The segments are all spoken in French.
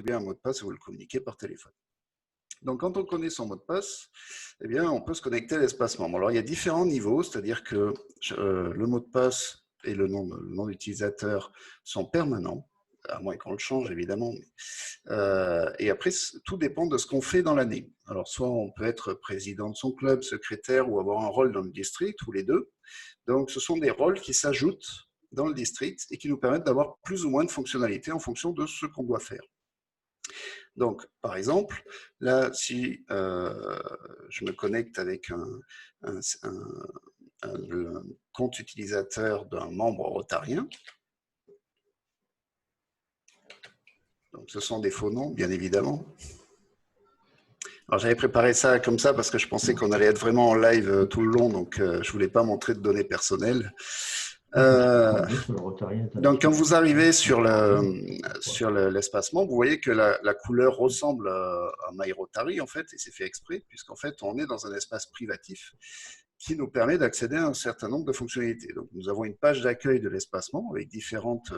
un mot de passe et vous le communiquez par téléphone. Donc, quand on connaît son mot de passe, eh bien, on peut se connecter à l'espace membre. Alors, il y a différents niveaux, c'est-à-dire que le mot de passe et le nom d'utilisateur sont permanents, à moins qu'on le change, évidemment. Et après, tout dépend de ce qu'on fait dans l'année. Alors, soit on peut être président de son club, secrétaire, ou avoir un rôle dans le district, ou les deux. Donc, ce sont des rôles qui s'ajoutent dans le district et qui nous permettent d'avoir plus ou moins de fonctionnalités en fonction de ce qu'on doit faire. Donc, par exemple, là, si je me connecte avec le compte utilisateur d'un membre rotarien, donc ce sont des faux noms, bien évidemment. Alors, j'avais préparé ça comme ça parce que je pensais qu'on allait être vraiment en live tout le long, donc je ne voulais pas montrer de données personnelles. Donc, quand vous arrivez sur l'espace membre, vous voyez que la couleur ressemble à MyRotary, en fait, et c'est fait exprès, puisqu'en fait, on est dans un espace privatif qui nous permet d'accéder à un certain nombre de fonctionnalités. Donc, nous avons une page d'accueil de l'espace membre avec différentes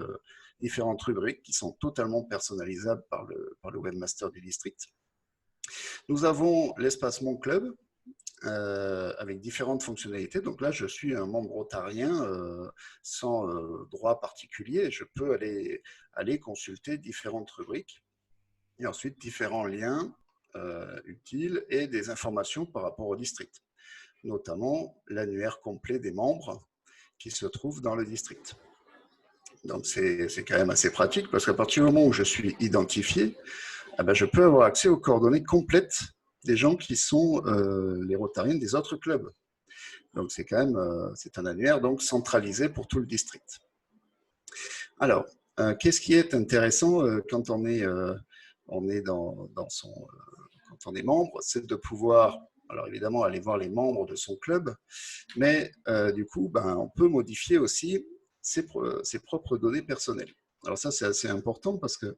rubriques qui sont totalement personnalisables par le webmaster du district. Nous avons l'espace Mon Club, avec différentes fonctionnalités. Donc là, je suis un membre rotarien sans droit particulier. Je peux aller consulter différentes rubriques et ensuite différents liens utiles et des informations par rapport au district, notamment l'annuaire complet des membres qui se trouve dans le district. Donc c'est quand même assez pratique parce qu'à partir du moment où je suis identifié, eh ben, je peux avoir accès aux coordonnées complètes des gens qui sont les rotariens des autres clubs. Donc c'est quand même c'est un annuaire donc centralisé pour tout le district. Alors, qu'est-ce qui est intéressant quand on est quand on est membre, c'est de pouvoir, alors évidemment, aller voir les membres de son club, mais du coup, on peut modifier aussi ses propres données personnelles. Alors ça, c'est assez important parce que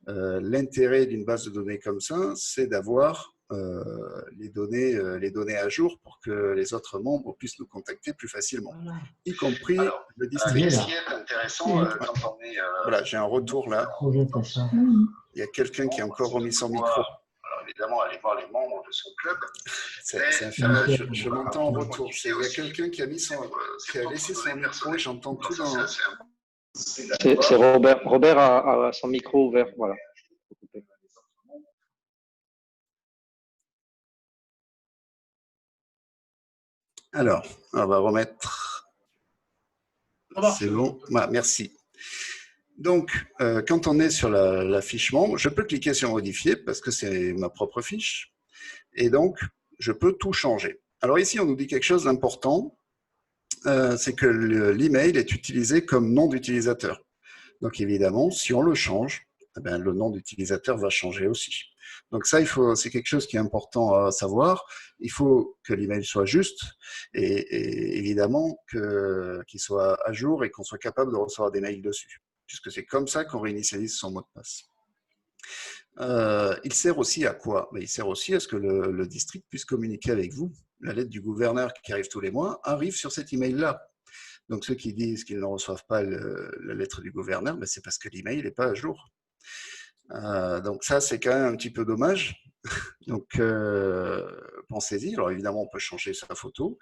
l'intérêt d'une base de données comme ça, c'est d'avoir les données à jour pour que les autres membres puissent nous contacter plus facilement, y compris le district. Ce qui est intéressant quand on est... Voilà, j'ai un retour là. Il y a quelqu'un qui a encore remis son micro. Alors évidemment, aller voir les membres de son club. C'est infernal, je m'entends en retour. Il y a quelqu'un qui a laissé son micro et j'entends tout dans... C'est Robert. Robert a son micro ouvert, voilà. Alors, on va remettre... C'est bon, voilà, merci. Donc, quand on est sur la fiche membre, je peux cliquer sur modifier parce que c'est ma propre fiche. Et donc, je peux tout changer. Alors ici, on nous dit quelque chose d'important, c'est que l'email est utilisé comme nom d'utilisateur. Donc évidemment, si on le change, eh bien, le nom d'utilisateur va changer aussi. Donc ça, c'est quelque chose qui est important à savoir. Il faut que l'email soit juste et évidemment qu'il soit à jour et qu'on soit capable de recevoir des mails dessus, puisque c'est comme ça qu'on réinitialise son mot de passe. Il sert aussi à quoi? Il sert aussi à ce que le district puisse communiquer avec vous. La lettre du gouverneur qui arrive tous les mois arrive sur cet email-là. Donc ceux qui disent qu'ils ne reçoivent pas la lettre du gouverneur, c'est parce que l'email n'est pas à jour. Donc ça, c'est quand même un petit peu dommage. Donc pensez-y. Alors évidemment, on peut changer sa photo.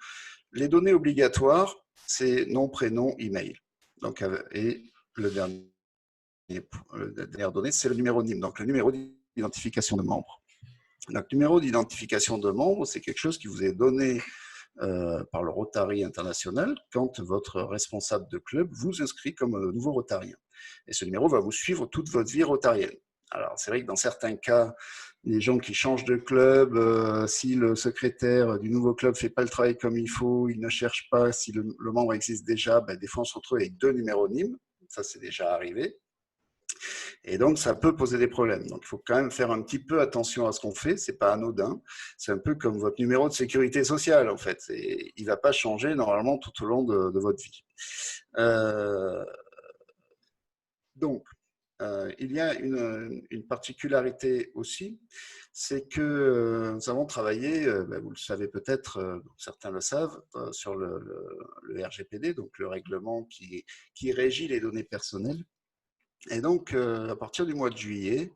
Les données obligatoires, c'est nom, prénom, email. Donc, et la dernière donnée, c'est le numéro NIM, donc le numéro d'identification de membre. Donc, le numéro d'identification de membre, c'est quelque chose qui vous est donné par le Rotary International quand votre responsable de club vous inscrit comme nouveau rotarien. Et ce numéro va vous suivre toute votre vie rotarienne. Alors, c'est vrai que dans certains cas, les gens qui changent de club, si le secrétaire du nouveau club ne fait pas le travail comme il faut, il ne cherche pas, si le membre existe déjà, des fois on se retrouve avec 2 numéros NIM. Ça, c'est déjà arrivé. Et donc, ça peut poser des problèmes. Donc, il faut quand même faire un petit peu attention à ce qu'on fait. Ce n'est pas anodin. C'est un peu comme votre numéro de sécurité sociale, en fait. Et il ne va pas changer normalement tout au long de votre vie. Donc, il y a une particularité aussi, c'est que nous avons travaillé, vous le savez peut-être, certains le savent, sur le RGPD, donc le règlement qui régit les données personnelles. Et donc, à partir du mois de juillet,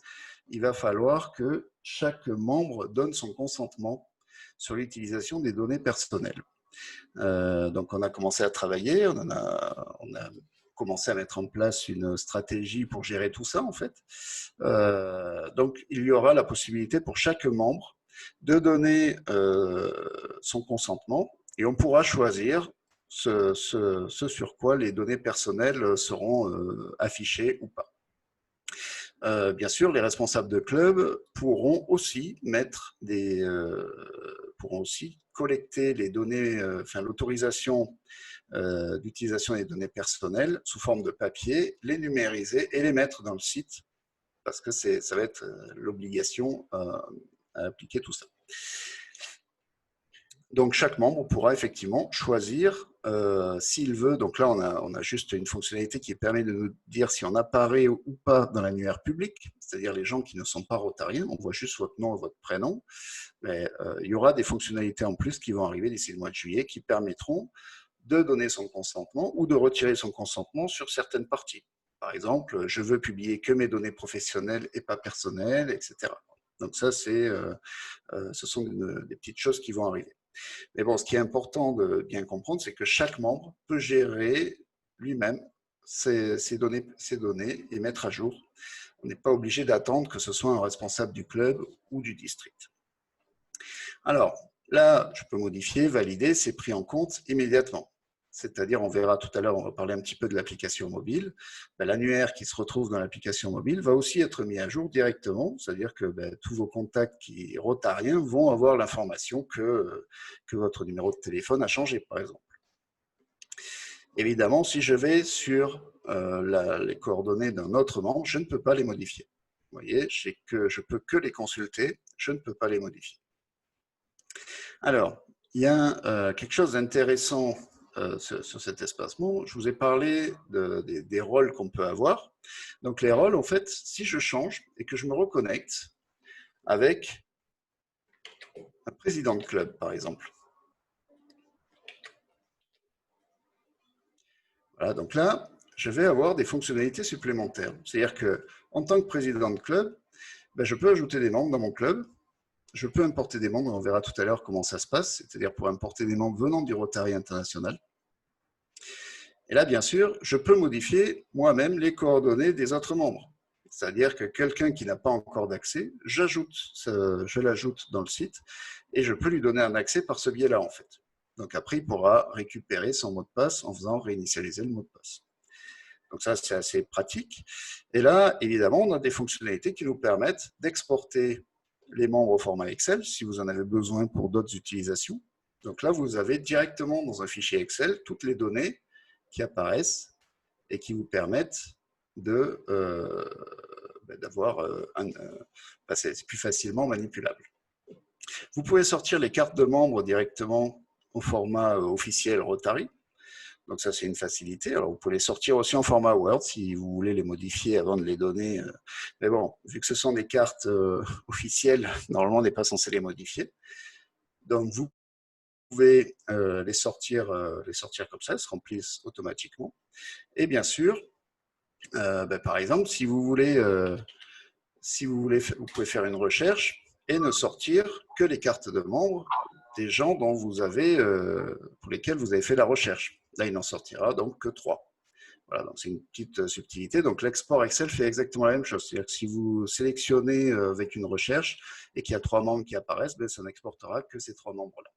il va falloir que chaque membre donne son consentement sur l'utilisation des données personnelles. Donc, on a commencé à travailler, on a commencé à mettre en place une stratégie pour gérer tout ça, en fait. Donc, il y aura la possibilité pour chaque membre de donner son consentement et on pourra choisir ce sur quoi les données personnelles seront affichées ou pas. Bien sûr, les responsables de club pourront aussi pourront aussi collecter les données, l'autorisation d'utilisation des données personnelles sous forme de papier, les numériser et les mettre dans le site parce que ça va être l'obligation à appliquer tout ça. Donc, chaque membre pourra effectivement choisir s'il veut. Donc là, on a juste une fonctionnalité qui permet de nous dire si on apparaît ou pas dans l'annuaire public, c'est-à-dire les gens qui ne sont pas rotariens. On voit juste votre nom et votre prénom. Mais il y aura des fonctionnalités en plus qui vont arriver d'ici le mois de juillet qui permettront de donner son consentement ou de retirer son consentement sur certaines parties. Par exemple, je veux publier que mes données professionnelles et pas personnelles, etc. Donc ça, ce sont des petites choses qui vont arriver. Mais bon, ce qui est important de bien comprendre, c'est que chaque membre peut gérer lui-même ses données et mettre à jour. On n'est pas obligé d'attendre que ce soit un responsable du club ou du district. Alors, là, je peux modifier, valider, c'est pris en compte immédiatement. C'est-à-dire, on verra tout à l'heure, on va parler un petit peu de l'application mobile. L'annuaire qui se retrouve dans l'application mobile va aussi être mis à jour directement, c'est-à-dire que tous vos contacts qui rotariens vont avoir l'information que votre numéro de téléphone a changé, par exemple. Évidemment, si je vais sur les coordonnées d'un autre membre, je ne peux pas les modifier. Vous voyez, je peux que les consulter, je ne peux pas les modifier. Alors, il y a quelque chose d'intéressant sur cet espacement. Je vous ai parlé des rôles qu'on peut avoir. Donc, les rôles, en fait, si je change et que je me reconnecte avec un président de club, par exemple. Voilà, donc là, je vais avoir des fonctionnalités supplémentaires. C'est-à-dire qu'en tant que président de club, je peux ajouter des membres dans mon club. Je peux importer des membres, on verra tout à l'heure comment ça se passe, c'est-à-dire pour importer des membres venant du Rotary International. Et là, bien sûr, je peux modifier moi-même les coordonnées des autres membres. C'est-à-dire que quelqu'un qui n'a pas encore d'accès, je l'ajoute dans le site et je peux lui donner un accès par ce biais-là, en fait. Donc après, il pourra récupérer son mot de passe en faisant réinitialiser le mot de passe. Donc ça, c'est assez pratique. Et là, évidemment, on a des fonctionnalités qui nous permettent d'exporter les membres au format Excel, si vous en avez besoin pour d'autres utilisations. Donc là, vous avez directement dans un fichier Excel toutes les données qui apparaissent et qui vous permettent d'avoir c'est plus facilement manipulable. Vous pouvez sortir les cartes de membres directement au format officiel Rotary. Donc ça, c'est une facilité. Alors, vous pouvez les sortir aussi en format Word si vous voulez les modifier avant de les donner. Mais bon, vu que ce sont des cartes officielles, normalement, on n'est pas censé les modifier. Donc, vous pouvez les sortir comme ça, elles se remplissent automatiquement. Et bien sûr, par exemple, si vous voulez, vous pouvez faire une recherche et ne sortir que les cartes de membres des gens dont pour lesquels vous avez fait la recherche. Là, il n'en sortira donc que 3. Voilà, donc c'est une petite subtilité. Donc l'export Excel fait exactement la même chose. C'est-à-dire que si vous sélectionnez avec une recherche et qu'il y a 3 membres qui apparaissent, ça n'exportera que ces 3 membres-là.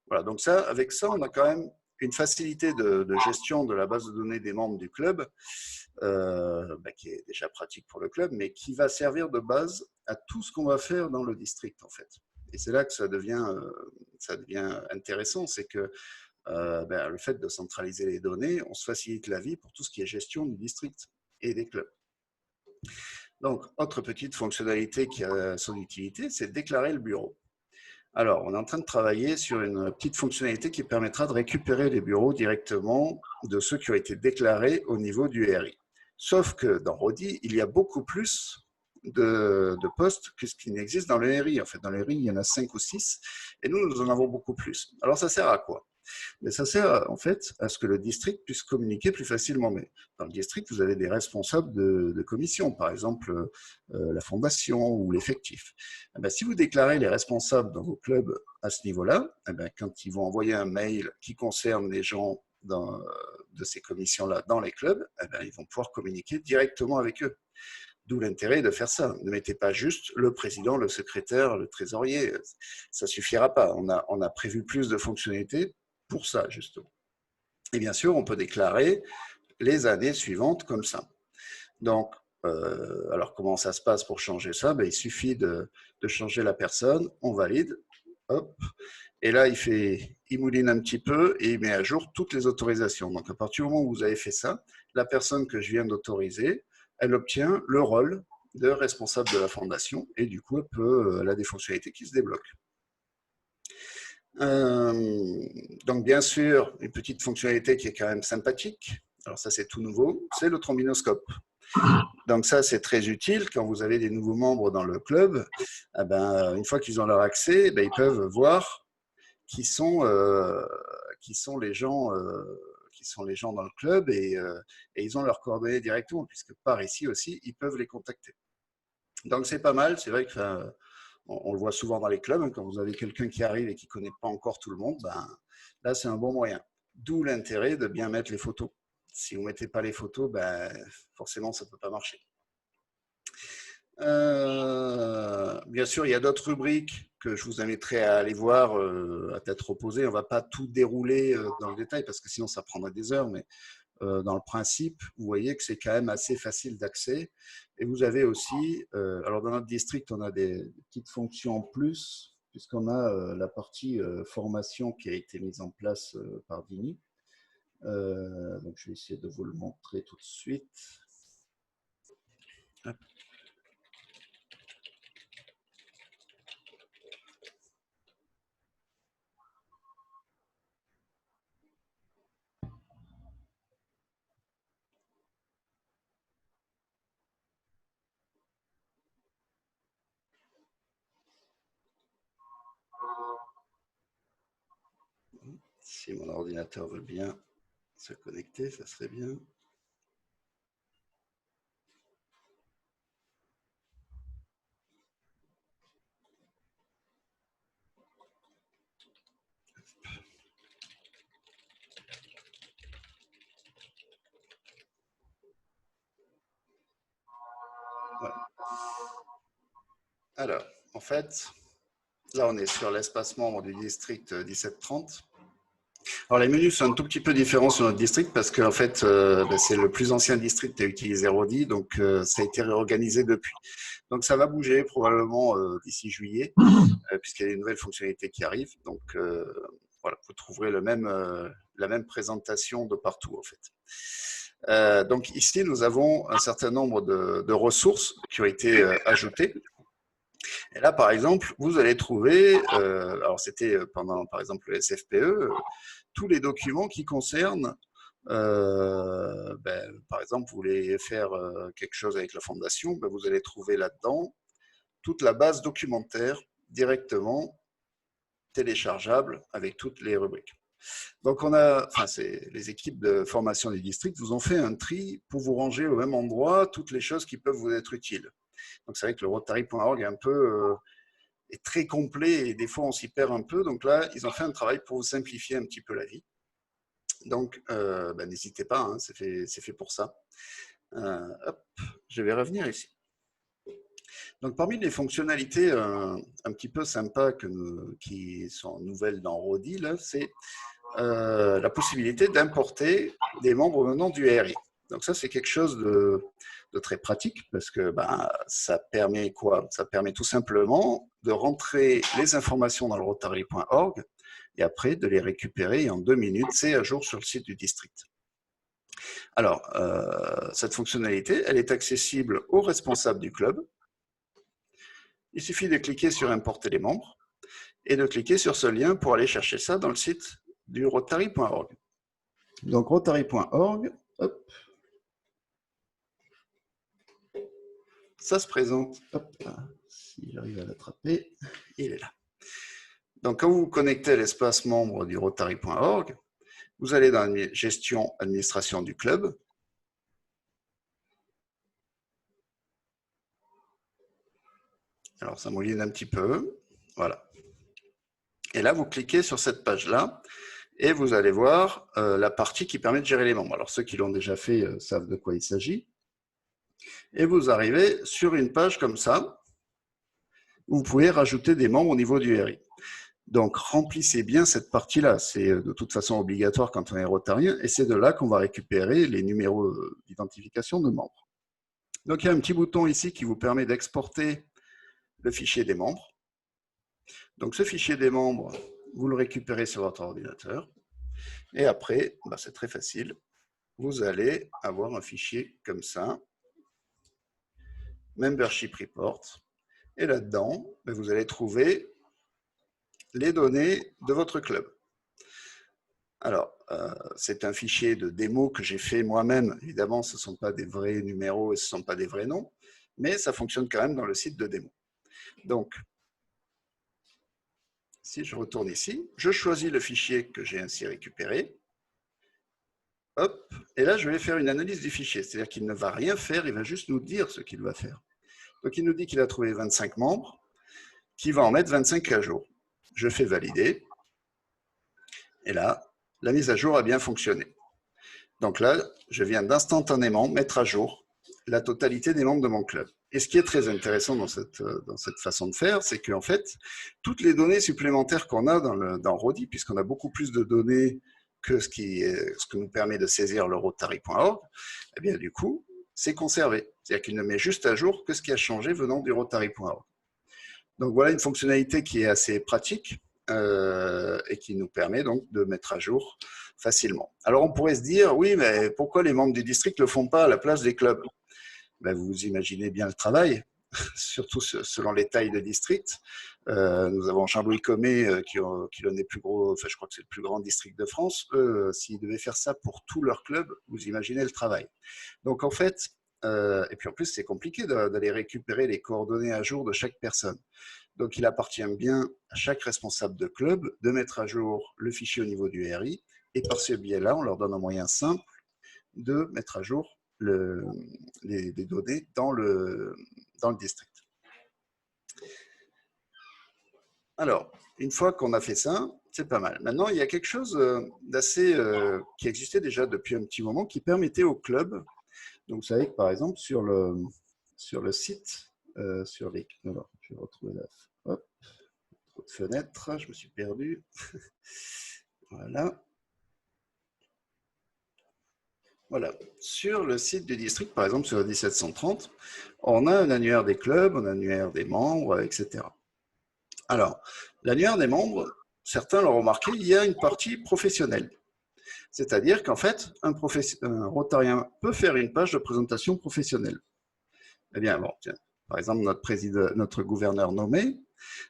Voilà, donc avec ça, on a quand même une facilité de gestion de la base de données des membres du club, qui est déjà pratique pour le club, mais qui va servir de base à tout ce qu'on va faire dans le district, en fait. Et c'est là que ça devient intéressant, c'est que le fait de centraliser les données, on se facilite la vie pour tout ce qui est gestion du district et des clubs. Donc, autre petite fonctionnalité qui a son utilité, c'est déclarer le bureau. Alors, on est en train de travailler sur une petite fonctionnalité qui permettra de récupérer les bureaux directement de ceux qui ont été déclarés au niveau du RI. Sauf que dans Rodi, il y a beaucoup plus de postes que ce qui n'existe dans le RI. En fait, dans le RI, il y en a 5 ou 6, et nous en avons beaucoup plus. Alors, ça sert à quoi? Mais ça sert en fait à ce que le district puisse communiquer plus facilement. Mais dans le district, vous avez des responsables de commission, par exemple la fondation ou l'effectif. Eh bien, si vous déclarez les responsables dans vos clubs à ce niveau-là, eh bien, quand ils vont envoyer un mail qui concerne les gens de ces commissions-là dans les clubs, eh bien, ils vont pouvoir communiquer directement avec eux. D'où l'intérêt de faire ça. Ne mettez pas juste le président, le secrétaire, le trésorier. Ça ne suffira pas. On a prévu plus de fonctionnalités pour ça, justement. Et bien sûr, on peut déclarer les années suivantes comme ça. Donc, alors comment ça se passe pour changer ça? Il suffit de changer la personne, on valide, hop, et là, il mouline un petit peu et il met à jour toutes les autorisations. Donc, à partir du moment où vous avez fait ça, la personne que je viens d'autoriser, elle obtient le rôle de responsable de la fondation et du coup, elle a des fonctionnalités qui se débloquent. Donc, bien sûr, une petite fonctionnalité qui est quand même sympathique, alors ça, c'est tout nouveau, c'est le trombinoscope. Donc ça, c'est très utile quand vous avez des nouveaux membres dans le club. Eh ben, une fois qu'ils ont leur accès, ils peuvent voir qui sont les gens dans le club et ils ont leurs coordonnées directement puisque par ici aussi ils peuvent les contacter. Donc c'est pas mal, c'est vrai que on le voit souvent dans les clubs, hein, quand vous avez quelqu'un qui arrive et qui connaît pas encore tout le monde, là c'est un bon moyen. D'où l'intérêt de bien mettre les photos. Si vous mettez pas les photos, forcément ça peut pas marcher. Bien sûr, il y a d'autres rubriques que je vous inviterai à aller voir à tête reposée. On ne va pas tout dérouler dans le détail parce que sinon ça prendrait des heures, mais dans le principe, vous voyez que c'est quand même assez facile d'accès. Et vous avez aussi, alors dans notre district, on a des petites fonctions en plus, puisqu'on a la partie formation qui a été mise en place par Dini. Donc je vais essayer de vous le montrer tout de suite. Hop. Si mon ordinateur veut bien se connecter, ça serait bien. Voilà. Alors, en fait, là, on est sur l'espace membre du district 1730. Alors, les menus sont un tout petit peu différents sur notre district parce que, en fait, c'est le plus ancien district à utiliser Rodi, donc ça a été réorganisé depuis. Donc, ça va bouger probablement d'ici juillet, puisqu'il y a des nouvelles fonctionnalités qui arrivent. Donc, voilà, vous trouverez la même présentation de partout, en fait. Donc, ici, nous avons un certain nombre de ressources qui ont été ajoutées. Et là, par exemple, vous allez trouver, alors c'était pendant, par exemple, le SFPE, tous les documents qui concernent, par exemple, vous voulez faire quelque chose avec la fondation, vous allez trouver là-dedans toute la base documentaire directement téléchargeable avec toutes les rubriques. Donc, les équipes de formation du district vous ont fait un tri pour vous ranger au même endroit toutes les choses qui peuvent vous être utiles. Donc, c'est vrai que le Rotary.org est très complet et des fois on s'y perd un peu. Donc là, ils ont fait un travail pour vous simplifier un petit peu la vie. Donc, n'hésitez pas, hein, c'est fait pour ça. Hop, je vais revenir ici. Donc, parmi les fonctionnalités un petit peu sympas qui sont nouvelles dans Rodi, c'est la possibilité d'importer des membres venant du RI. Donc ça, c'est quelque chose de très pratique parce que ça permet quoi? Ça permet tout simplement de rentrer les informations dans le Rotary.org et après de les récupérer et en 2 minutes, c'est à jour sur le site du district. Alors, cette fonctionnalité, elle est accessible aux responsables du club. Il suffit de cliquer sur Importer les membres et de cliquer sur ce lien pour aller chercher ça dans le site du Rotary.org. Donc, Rotary.org, hop. Ça se présente, hop, si j'arrive à l'attraper, il est là. Donc, quand vous vous connectez à l'espace membre du Rotary.org, vous allez dans la gestion administration du club. Alors, ça mouline un petit peu. Voilà. Et là, vous cliquez sur cette page-là et vous allez voir la partie qui permet de gérer les membres. Alors, ceux qui l'ont déjà fait savent de quoi il s'agit. Et vous arrivez sur une page comme ça, où vous pouvez rajouter des membres au niveau du RI. Donc, remplissez bien cette partie-là. C'est de toute façon obligatoire quand on est rotarien, et c'est de là qu'on va récupérer les numéros d'identification de membres. Donc, il y a un petit bouton ici qui vous permet d'exporter le fichier des membres. Donc, ce fichier des membres, vous le récupérez sur votre ordinateur. Et après, c'est très facile. Vous allez avoir un fichier comme ça, Membership Report. Et là-dedans, vous allez trouver les données de votre club. Alors, c'est un fichier de démo que j'ai fait moi-même. Évidemment, ce ne sont pas des vrais numéros et ce ne sont pas des vrais noms, mais ça fonctionne quand même dans le site de démo. Donc, si je retourne ici, je choisis le fichier que j'ai ainsi récupéré. Hop, et là, je vais faire une analyse du fichier. C'est-à-dire qu'il ne va rien faire, il va juste nous dire ce qu'il va faire. Donc, il nous dit qu'il a trouvé 25 membres, qu'il va en mettre 25 à jour. Je fais valider. Et là, la mise à jour a bien fonctionné. Donc là, je viens d'instantanément mettre à jour la totalité des membres de mon club. Et ce qui est très intéressant dans cette façon de faire, c'est qu'en fait, toutes les données supplémentaires qu'on a dans Rodi, puisqu'on a beaucoup plus de données que ce que nous permet de saisir le Rotary.org, eh bien du coup, c'est conservé. C'est-à-dire qu'il ne met juste à jour que ce qui a changé venant du Rotary.org. Donc voilà une fonctionnalité qui est assez pratique et qui nous permet donc de mettre à jour facilement. Alors on pourrait se dire, oui, mais pourquoi les membres du district ne le font pas à la place des clubs? Vous imaginez bien le travail, surtout selon les tailles de district. Nous avons Jean-Louis Commet qui est le plus gros, enfin je crois que c'est le plus grand district de France. S'ils devaient faire ça pour tous leurs clubs, vous imaginez le travail. Donc en fait, et puis en plus c'est compliqué d'aller récupérer les coordonnées à jour de chaque personne. Donc il appartient bien à chaque responsable de club de mettre à jour le fichier au niveau du RI, et par ce biais-là, on leur donne un moyen simple de mettre à jour les données dans le district. Alors, une fois qu'on a fait ça, c'est pas mal. Maintenant, il y a quelque chose d'assez qui existait déjà depuis un petit moment, qui permettait au club, donc vous savez que par exemple sur le site, sur les... Alors, je vais retrouver la... Hop, trop de fenêtres, je me suis perdu. Voilà. Voilà. Sur le site du district, par exemple sur le 1730, on a un annuaire des clubs, un annuaire des membres, etc. Alors, l'annuaire des membres, certains l'ont remarqué, il y a une partie professionnelle. C'est-à-dire qu'en fait, un rotarien peut faire une page de présentation professionnelle. Eh bien, bon, tiens, par exemple, notre gouverneur nommé,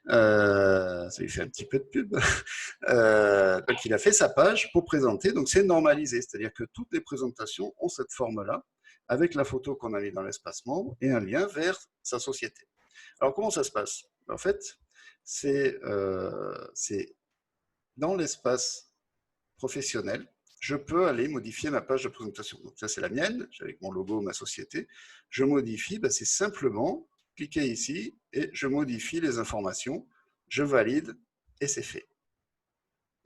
ça lui fait un petit peu de pub, donc il a fait sa page pour présenter, donc c'est normalisé, c'est-à-dire que toutes les présentations ont cette forme-là, avec la photo qu'on a mis dans l'espace membre et un lien vers sa société. Alors comment ça se passe? En fait, c'est dans l'espace professionnel, je peux aller modifier ma page de présentation. Donc ça, c'est la mienne, avec mon logo, ma société. Je modifie, c'est simplement cliquer ici et je modifie les informations, je valide et c'est fait.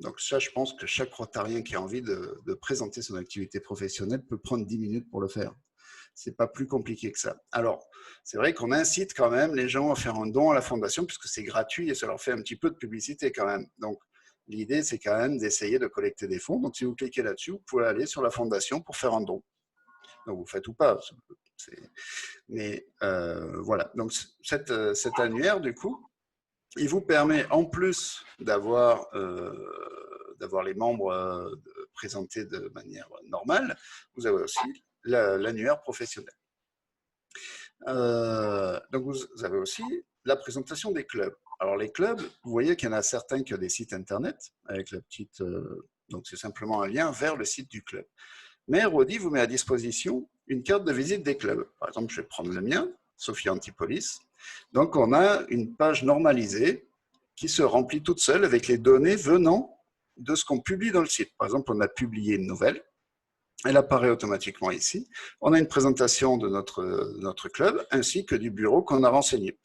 Donc ça, je pense que chaque rotarien qui a envie de présenter son activité professionnelle peut prendre 10 minutes pour le faire. C'est pas plus compliqué que ça. Alors, c'est vrai qu'on incite quand même les gens à faire un don à la fondation puisque c'est gratuit et ça leur fait un petit peu de publicité quand même. Donc, l'idée, c'est quand même d'essayer de collecter des fonds. Donc, si vous cliquez là-dessus, vous pouvez aller sur la fondation pour faire un don. Donc, vous faites ou pas. Mais voilà. Donc, cet annuaire, du coup, il vous permet, en plus d'avoir les membres présentés de manière normale, vous avez aussi l'annuaire professionnel. Donc, vous avez aussi la présentation des clubs. Alors, les clubs, vous voyez qu'il y en a certains qui ont des sites internet avec la petite... donc, c'est simplement un lien vers le site du club. Mais Rodi vous met à disposition une carte de visite des clubs. Par exemple, je vais prendre le mien, Sophie Antipolis. Donc, on a une page normalisée qui se remplit toute seule avec les données venant de ce qu'on publie dans le site. Par exemple, on a publié une nouvelle, elle apparaît automatiquement ici. On a une présentation de notre club ainsi que du bureau qu'on a renseigné.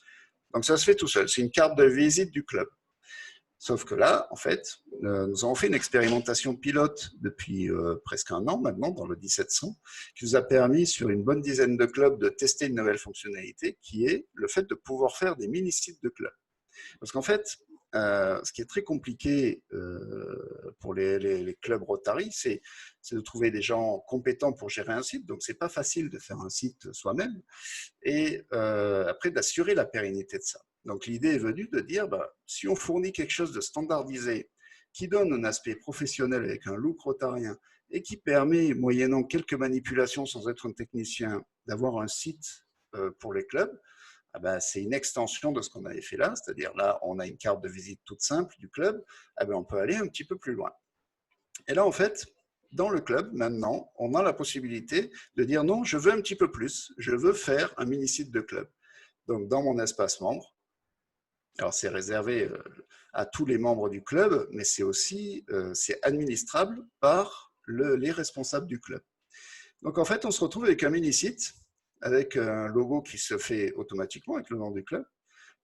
Donc ça se fait tout seul, c'est une carte de visite du club. Sauf que là, en fait, nous avons fait une expérimentation pilote depuis presque un an maintenant, dans le 1700, qui nous a permis sur une bonne dizaine de clubs de tester une nouvelle fonctionnalité qui est le fait de pouvoir faire des mini-sites de clubs. Parce qu'en fait, ce qui est très compliqué pour les clubs Rotary, c'est de trouver des gens compétents pour gérer un site. Donc, ce n'est pas facile de faire un site soi-même. Et après, d'assurer la pérennité de ça. Donc, l'idée est venue de dire, si on fournit quelque chose de standardisé, qui donne un aspect professionnel avec un look rotarien, et qui permet, moyennant quelques manipulations sans être un technicien, d'avoir un site pour les clubs, c'est une extension de ce qu'on avait fait là, c'est-à-dire là, on a une carte de visite toute simple du club, on peut aller un petit peu plus loin. Et là, en fait, dans le club, maintenant, on a la possibilité de dire non, je veux un petit peu plus, je veux faire un mini-site de club. Donc, dans mon espace membre, alors c'est réservé à tous les membres du club, mais c'est aussi c'est administrable par les responsables du club. Donc, en fait, on se retrouve avec un mini-site avec un logo qui se fait automatiquement avec le nom du club,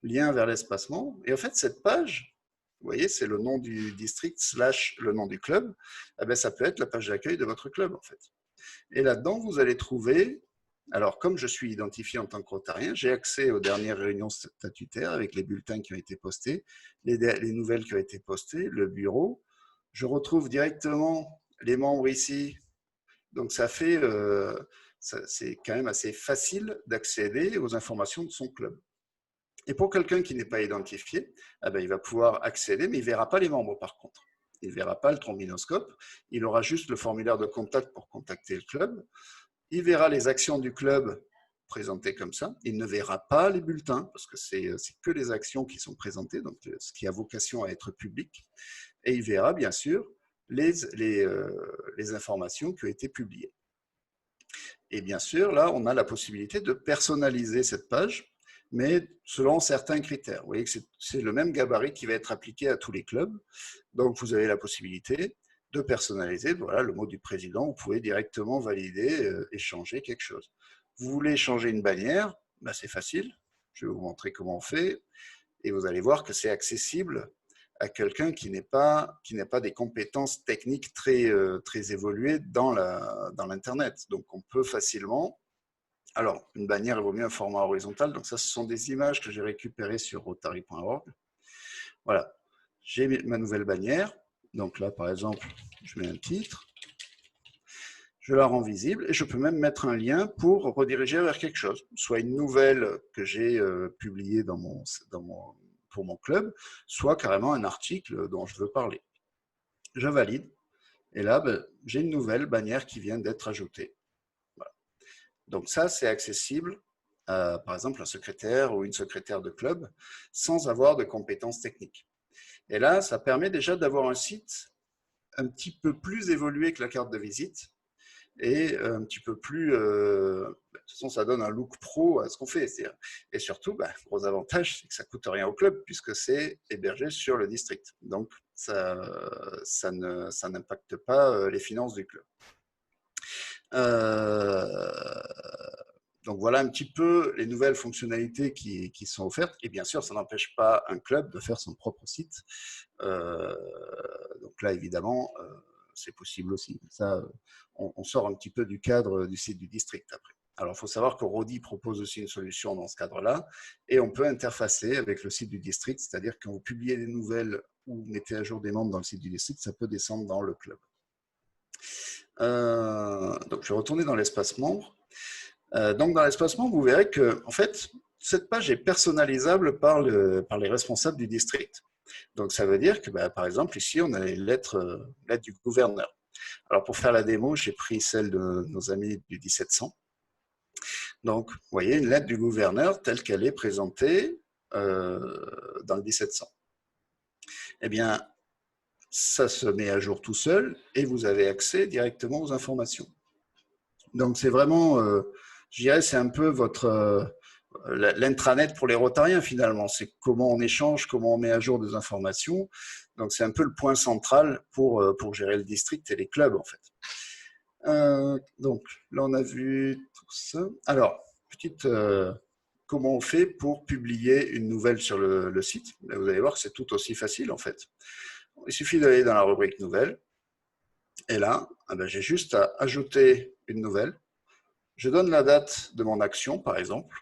lien vers l'espace membre. Et en fait, cette page, vous voyez, c'est le nom du district / le nom du club. Ça peut être la page d'accueil de votre club, en fait. Et là-dedans, vous allez trouver, alors comme je suis identifié en tant que rotarien, j'ai accès aux dernières réunions statutaires avec les bulletins qui ont été postés, les nouvelles qui ont été postées, le bureau. Je retrouve directement les membres ici. Donc, ça fait... c'est quand même assez facile d'accéder aux informations de son club. Et pour quelqu'un qui n'est pas identifié, il va pouvoir accéder, mais il ne verra pas les membres par contre. Il ne verra pas le trombinoscope, il aura juste le formulaire de contact pour contacter le club. Il verra les actions du club présentées comme ça. Il ne verra pas les bulletins, parce que c'est que les actions qui sont présentées, donc ce qui a vocation à être public. Et il verra bien sûr les informations qui ont été publiées. Et bien sûr, là, on a la possibilité de personnaliser cette page, mais selon certains critères. Vous voyez que c'est le même gabarit qui va être appliqué à tous les clubs. Donc, vous avez la possibilité de personnaliser. Voilà, le mot du président, vous pouvez directement valider et changer quelque chose. Vous voulez changer une bannière, c'est facile. Je vais vous montrer comment on fait. Et vous allez voir que c'est accessible à quelqu'un qui n'a pas des compétences techniques très évoluées dans l'Internet. Donc, on peut facilement... Alors, une bannière, il vaut mieux un format horizontal. Donc, ça, ce sont des images que j'ai récupérées sur rotary.org. Voilà, j'ai ma nouvelle bannière. Donc là, par exemple, je mets un titre. Je la rends visible et je peux même mettre un lien pour rediriger vers quelque chose. Soit une nouvelle que j'ai publiée pour mon club, soit carrément un article dont je veux parler. Je valide, et là, j'ai une nouvelle bannière qui vient d'être ajoutée. Voilà. Donc ça, c'est accessible à, par exemple, un secrétaire ou une secrétaire de club, sans avoir de compétences techniques. Et là, ça permet déjà d'avoir un site un petit peu plus évolué que la carte de visite, et un petit peu plus... de toute façon, ça donne un look pro à ce qu'on fait. Et surtout, gros avantage, c'est que ça ne coûte rien au club, puisque c'est hébergé sur le district. Donc, ça n'impacte pas les finances du club. Donc, voilà un petit peu les nouvelles fonctionnalités qui sont offertes. Et bien sûr, ça n'empêche pas un club de faire son propre site. Donc là, évidemment... c'est possible aussi. Ça, on sort un petit peu du cadre du site du district après. Alors, il faut savoir que Rodi propose aussi une solution dans ce cadre-là, et on peut interfacer avec le site du district, c'est-à-dire que quand vous publiez des nouvelles ou mettez à jour des membres dans le site du district, ça peut descendre dans le club. Donc, je vais retourner dans l'espace membre. Donc, dans l'espace membre, vous verrez que, en fait, cette page est personnalisable par les responsables du district. Donc, ça veut dire que, par exemple, ici, on a les lettres du gouverneur. Alors, pour faire la démo, j'ai pris celle de nos amis du 1700. Donc, vous voyez, une lettre du gouverneur telle qu'elle est présentée dans le 1700. Eh bien, ça se met à jour tout seul et vous avez accès directement aux informations. Donc, c'est vraiment, je dirais, c'est un peu votre l'intranet pour les Rotariens finalement. C'est comment on échange, comment on met à jour des informations. Donc c'est un peu le point central pour gérer le district et les clubs en fait. Donc là on a vu tout ça. Alors, comment on fait pour publier une nouvelle sur le site? Là, vous allez voir que c'est tout aussi facile en fait. Il suffit d'aller dans la rubrique nouvelles. Et là, j'ai juste à ajouter une nouvelle. Je donne la date de mon action, par exemple,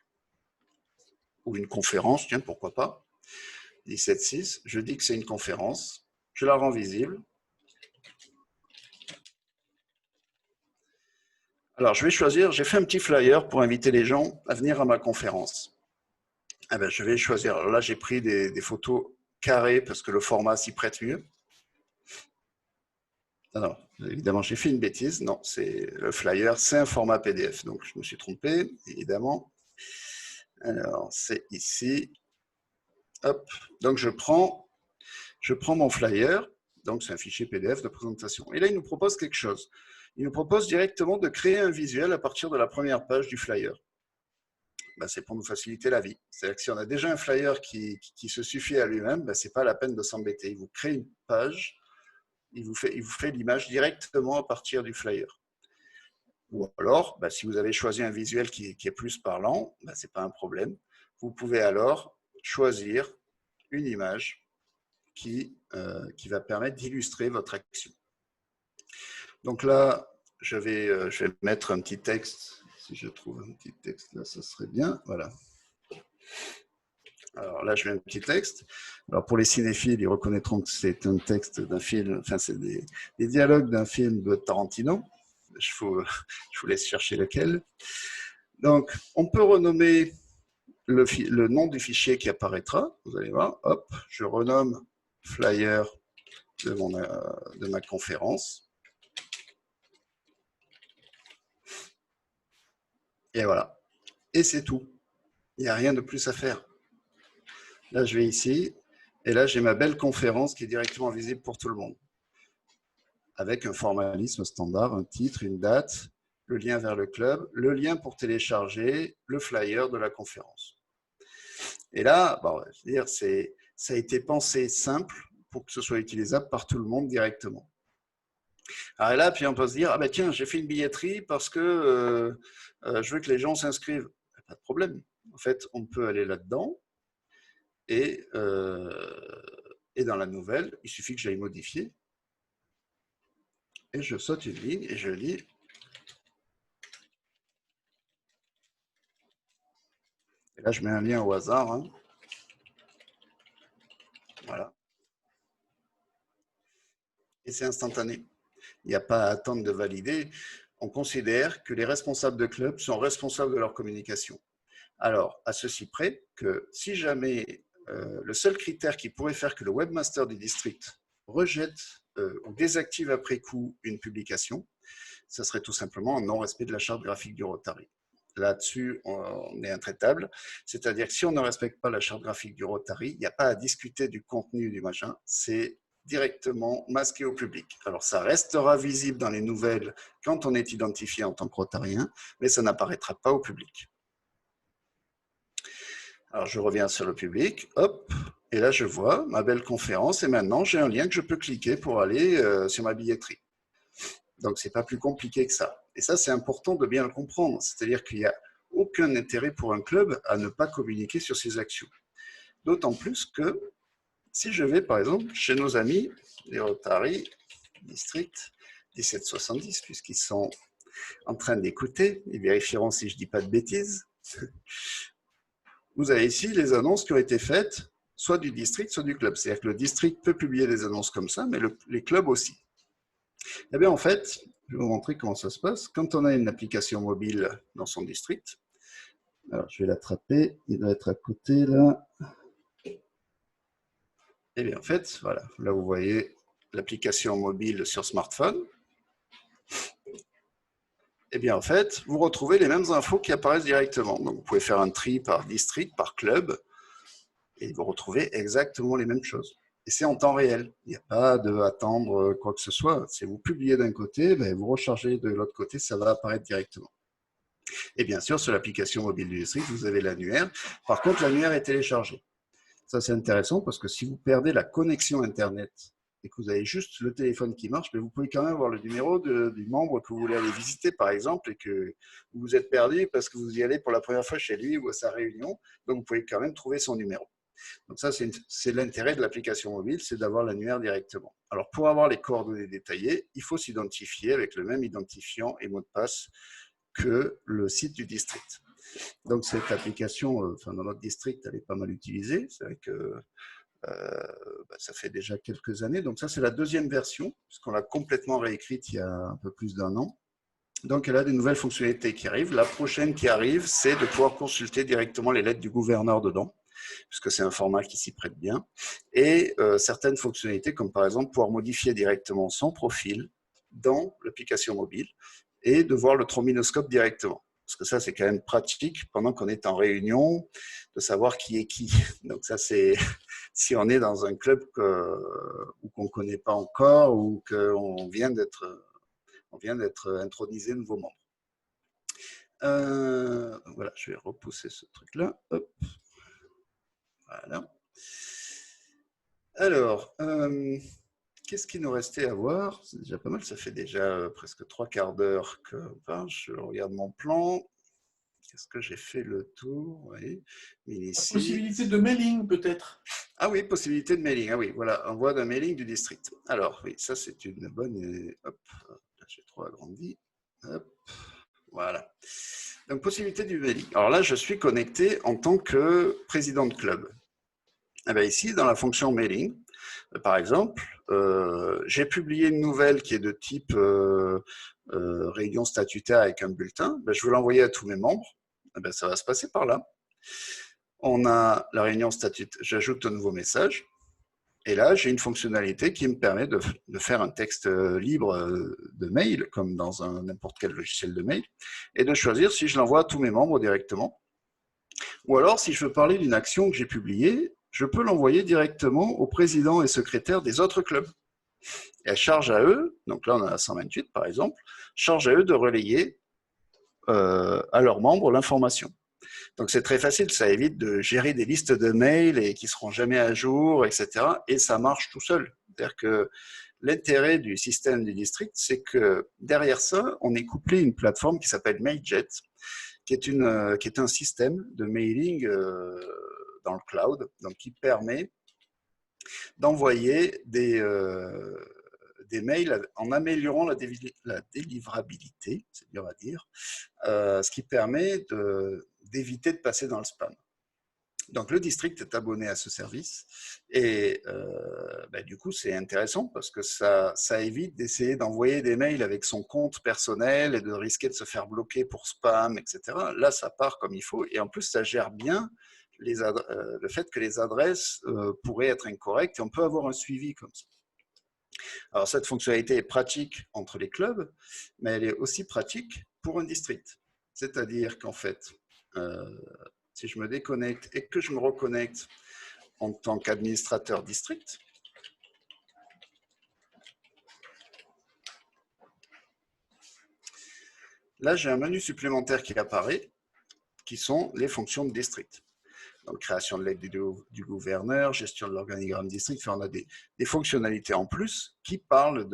ou une conférence, tiens, pourquoi pas. 17.6, je dis que c'est une conférence. Je la rends visible. Alors, je vais choisir, j'ai fait un petit flyer pour inviter les gens à venir à ma conférence. Je vais choisir, alors là, j'ai pris des photos carrées parce que le format s'y prête mieux. Alors, évidemment, j'ai fait une bêtise. Non, c'est le flyer, c'est un format PDF. Donc, je me suis trompé, évidemment. Alors, c'est ici. Hop. Donc, je prends mon flyer. Donc, c'est un fichier PDF de présentation. Et là, il nous propose quelque chose. Il nous propose directement de créer un visuel à partir de la première page du flyer. C'est pour nous faciliter la vie. C'est-à-dire que si on a déjà un flyer qui se suffit à lui-même, ce n'est pas la peine de s'embêter. Il vous crée une page. Il vous fait l'image directement à partir du flyer. Ou alors, si vous avez choisi un visuel qui est plus parlant, ce n'est pas un problème. Vous pouvez alors choisir une image qui va permettre d'illustrer votre action. Donc là, je vais mettre un petit texte. Si je trouve un petit texte là, ça serait bien. Voilà. Alors là, je mets un petit texte. Alors pour les cinéphiles, ils reconnaîtront que c'est un texte d'un film, enfin c'est des dialogues d'un film de Tarantino. Je vous laisse chercher lequel. Donc, on peut renommer le nom du fichier qui apparaîtra. Vous allez voir, hop, je renomme flyer de ma conférence. Et voilà. Et c'est tout. Il n'y a rien de plus à faire. Là, je vais ici. Et là, j'ai ma belle conférence qui est directement visible pour tout le monde. Avec un formalisme standard, un titre, une date, le lien vers le club, le lien pour télécharger le flyer de la conférence. Et là, je veux dire, ça a été pensé simple pour que ce soit utilisable par tout le monde directement. Alors là, puis on peut se dire, tiens, j'ai fait une billetterie parce que je veux que les gens s'inscrivent. Pas de problème. En fait, on peut aller là-dedans et dans la nouvelle, il suffit que j'aille modifier. Et je saute une ligne et je lis. Et là, je mets un lien au hasard. Hein. Voilà. Et c'est instantané. Il n'y a pas à attendre de valider. On considère que les responsables de club sont responsables de leur communication. Alors, à ceci près que si jamais le seul critère qui pourrait faire que le webmaster du district rejette ou désactive après coup une publication, ça serait tout simplement un non-respect de la charte graphique du Rotary. Là-dessus, on est intraitable. C'est-à-dire que si on ne respecte pas la charte graphique du Rotary, il n'y a pas à discuter du contenu du machin, c'est directement masqué au public. Alors, ça restera visible dans les nouvelles quand on est identifié en tant que rotarien, mais ça n'apparaîtra pas au public. Alors, je reviens sur le public, hop, et là, je vois ma belle conférence, et maintenant, j'ai un lien que je peux cliquer pour aller sur ma billetterie. Donc, ce n'est pas plus compliqué que ça. Et ça, c'est important de bien le comprendre. C'est-à-dire qu'il n'y a aucun intérêt pour un club à ne pas communiquer sur ses actions. D'autant plus que si je vais, par exemple, chez nos amis, les Rotary District 1770, puisqu'ils sont en train d'écouter, ils vérifieront si je ne dis pas de bêtises. Vous avez ici les annonces qui ont été faites, soit du district, soit du club. C'est-à-dire que le district peut publier des annonces comme ça, mais les clubs aussi. Eh bien, en fait, je vais vous montrer comment ça se passe. Quand on a une application mobile dans son district, alors je vais l'attraper, il doit être à côté là. Eh bien, en fait, voilà, là vous voyez l'application mobile sur smartphone. Eh bien, en fait, vous retrouvez les mêmes infos qui apparaissent directement. Donc, vous pouvez faire un tri par district, par club, et vous retrouvez exactement les mêmes choses. Et c'est en temps réel. Il n'y a pas d'attendre quoi que ce soit. Si vous publiez d'un côté, vous rechargez de l'autre côté, ça va apparaître directement. Et bien sûr, sur l'application mobile du district, vous avez l'annuaire. Par contre, l'annuaire est téléchargé. Ça, c'est intéressant parce que si vous perdez la connexion Internet et que vous avez juste le téléphone qui marche, mais vous pouvez quand même avoir le numéro du membre que vous voulez aller visiter, par exemple, et que vous vous êtes perdu parce que vous y allez pour la première fois chez lui ou à sa réunion. Donc, vous pouvez quand même trouver son numéro. Donc ça, c'est l'intérêt de l'application mobile, c'est d'avoir l'annuaire directement. Alors, pour avoir les coordonnées détaillées, il faut s'identifier avec le même identifiant et mot de passe que le site du district. Donc, cette application, dans notre district, elle est pas mal utilisée. C'est vrai que ça fait déjà quelques années. Donc, ça, c'est la deuxième version, puisqu'on l'a complètement réécrite il y a un peu plus d'1 an. Donc, elle a des nouvelles fonctionnalités qui arrivent. La prochaine qui arrive, c'est de pouvoir consulter directement les lettres du gouverneur dedans, puisque c'est un format qui s'y prête bien. Et certaines fonctionnalités, comme par exemple pouvoir modifier directement son profil dans l'application mobile et de voir le trombinoscope directement. Parce que ça, c'est quand même pratique pendant qu'on est en réunion, de savoir qui est qui. Donc ça, c'est si on est dans un club ou qu'on ne connaît pas encore ou qu'on vient d'être intronisé nouveau membre. Voilà, je vais repousser ce truc-là. Hop. Voilà. Alors, qu'est-ce qu'il nous restait à voir? C'est déjà pas mal, ça fait déjà presque 3/4 d'heure que je regarde mon plan. Est-ce que j'ai fait le tour? Oui. Possibilité de mailing, peut-être. Ah oui, possibilité de mailing. Ah oui, voilà, envoi d'un mailing du district. Alors, oui, ça c'est une bonne... Hop, là j'ai trop agrandi. Hop, voilà. Donc, possibilité du mailing. Alors là, je suis connecté en tant que président de club. Eh bien, ici, dans la fonction mailing, par exemple, j'ai publié une nouvelle qui est de type réunion statutaire avec un bulletin. Ben, je veux l'envoyer à tous mes membres. Eh bien, ça va se passer par là. On a la réunion statutaire, j'ajoute un nouveau message. Et là, j'ai une fonctionnalité qui me permet de faire un texte libre de mail, comme dans n'importe quel logiciel de mail, et de choisir si je l'envoie à tous mes membres directement. Ou alors, si je veux parler d'une action que j'ai publiée, je peux l'envoyer directement aux présidents et secrétaires des autres clubs. Et charge à eux, donc là on a 128 par exemple, charge à eux de relayer à leurs membres l'information. Donc c'est très facile, ça évite de gérer des listes de mails et qui ne seront jamais à jour, etc. Et ça marche tout seul. C'est-à-dire que l'intérêt du système du district, c'est que derrière ça, on est couplé une plateforme qui s'appelle Mailjet, qui est un système de mailing dans le cloud, donc qui permet d'envoyer des mails en améliorant la délivrabilité, c'est dur à dire, ce qui permet d'éviter de passer dans le spam. Donc le district est abonné à ce service et du coup c'est intéressant parce que ça évite d'essayer d'envoyer des mails avec son compte personnel et de risquer de se faire bloquer pour spam, etc. Là ça part comme il faut et en plus ça gère bien le fait que les adresses pourraient être incorrectes et on peut avoir un suivi comme ça. Alors cette fonctionnalité est pratique entre les clubs, mais elle est aussi pratique pour un district. C'est-à-dire qu'en fait, si je me déconnecte et que je me reconnecte en tant qu'administrateur district, là j'ai un menu supplémentaire qui apparaît, qui sont les fonctions de district. Donc, création de l'aide du gouverneur, gestion de l'organigramme district. Enfin, on a des fonctionnalités en plus qui parlent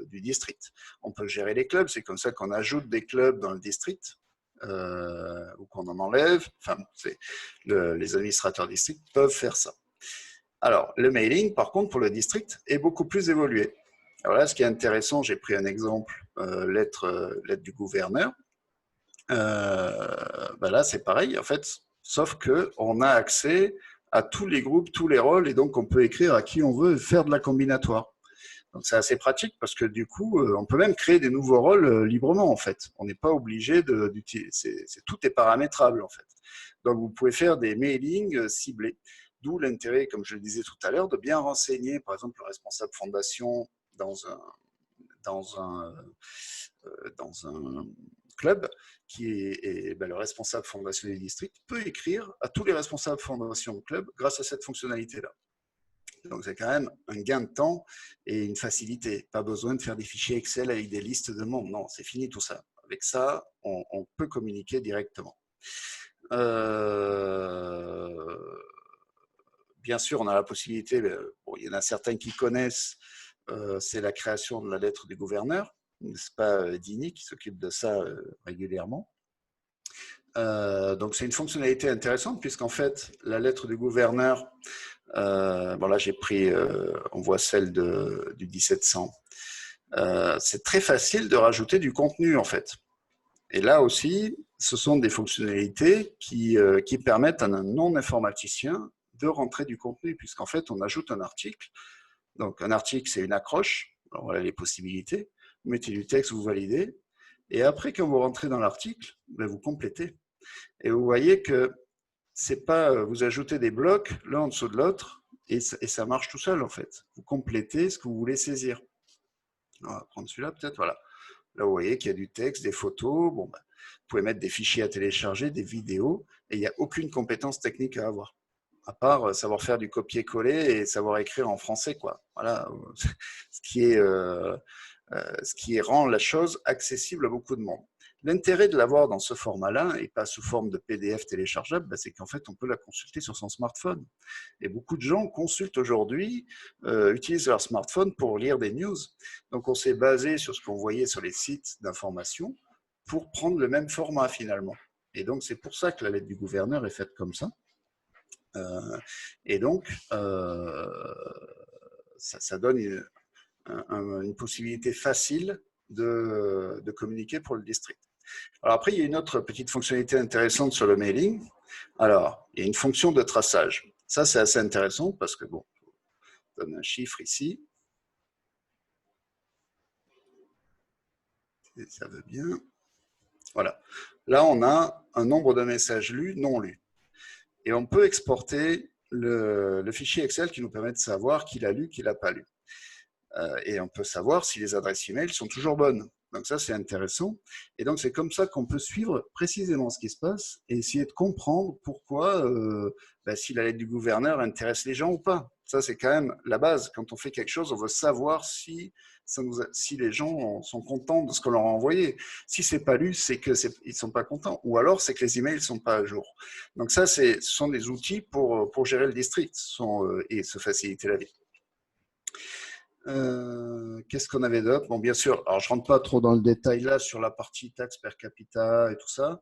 du district. On peut gérer les clubs, c'est comme ça qu'on ajoute des clubs dans le district ou qu'on en enlève. Enfin, les administrateurs district peuvent faire ça. Alors, le mailing, par contre, pour le district, est beaucoup plus évolué. Alors là, ce qui est intéressant, j'ai pris un exemple, lettre du gouverneur. Là, c'est pareil, en fait, sauf qu'on a accès à tous les groupes, tous les rôles, et donc on peut écrire à qui on veut faire de la combinatoire. Donc c'est assez pratique parce que du coup, on peut même créer des nouveaux rôles librement en fait. On n'est pas obligé d'utiliser, tout est paramétrable en fait. Donc vous pouvez faire des mailings ciblés, d'où l'intérêt, comme je le disais tout à l'heure, de bien renseigner, par exemple, le responsable fondation dans un club qui est le responsable fondation du district peut écrire à tous les responsables fondation de club grâce à cette fonctionnalité-là. Donc, c'est quand même un gain de temps et une facilité. Pas besoin de faire des fichiers Excel avec des listes de membres. Non, c'est fini tout ça. Avec ça, on peut communiquer directement. Bien sûr, on a la possibilité, bon, il y en a certains qui connaissent, c'est la création de la lettre du gouverneur, n'est-ce pas, Dini, qui s'occupe de ça régulièrement. Donc c'est une fonctionnalité intéressante, puisqu'en fait, la lettre du gouverneur, bon là j'ai pris, on voit celle du 1700, c'est très facile de rajouter du contenu en fait. Et là aussi, ce sont des fonctionnalités qui permettent à un non-informaticien de rentrer du contenu, puisqu'en fait, on ajoute un article. Donc, un article, c'est une accroche. Alors, voilà les possibilités. Vous mettez du texte, vous validez. Et après, quand vous rentrez dans l'article, ben, vous complétez. Et vous voyez que c'est pas, vous ajoutez des blocs l'un en dessous de l'autre, et ça marche tout seul, en fait. Vous complétez ce que vous voulez saisir. On va prendre celui-là, peut-être, voilà. Là, vous voyez qu'il y a du texte, des photos. Bon, ben, vous pouvez mettre des fichiers à télécharger, des vidéos, et il n'y a aucune compétence technique à avoir, à part savoir faire du copier-coller et savoir écrire en français, quoi. Voilà, ce qui rend la chose accessible à beaucoup de monde. L'intérêt de l'avoir dans ce format-là, et pas sous forme de PDF téléchargeable, ben, c'est qu'en fait, on peut la consulter sur son smartphone. Et beaucoup de gens consultent aujourd'hui, utilisent leur smartphone pour lire des news. Donc, on s'est basé sur ce qu'on voyait sur les sites d'information pour prendre le même format, finalement. Et donc, c'est pour ça que la lettre du gouverneur est faite comme ça. Et donc, ça donne une possibilité facile de communiquer pour le district. Alors après, il y a une autre petite fonctionnalité intéressante sur le mailing. Alors, il y a une fonction de traçage. Ça, c'est assez intéressant parce que, bon, je donne un chiffre ici. Et ça veut bien. Voilà. Là, on a un nombre de messages lus, non lus. Et on peut exporter le fichier Excel qui nous permet de savoir qui l'a lu, qui ne l'a pas lu. Et on peut savoir si les adresses email sont toujours bonnes. Donc ça, c'est intéressant. Et donc, c'est comme ça qu'on peut suivre précisément ce qui se passe et essayer de comprendre pourquoi, si la lettre du gouverneur intéresse les gens ou pas. Ça, c'est quand même la base. Quand on fait quelque chose, on veut savoir si les gens sont contents de ce qu'on leur a envoyé. Si c'est pas lu, c'est qu'ils ne sont pas contents. Ou alors, c'est que les emails ne sont pas à jour. Donc ça, ce sont des outils pour gérer le district et se faciliter la vie. Qu'est-ce qu'on avait d'autre? Bon, bien sûr, alors je rentre pas trop dans le détail là sur la partie taxe per capita et tout ça.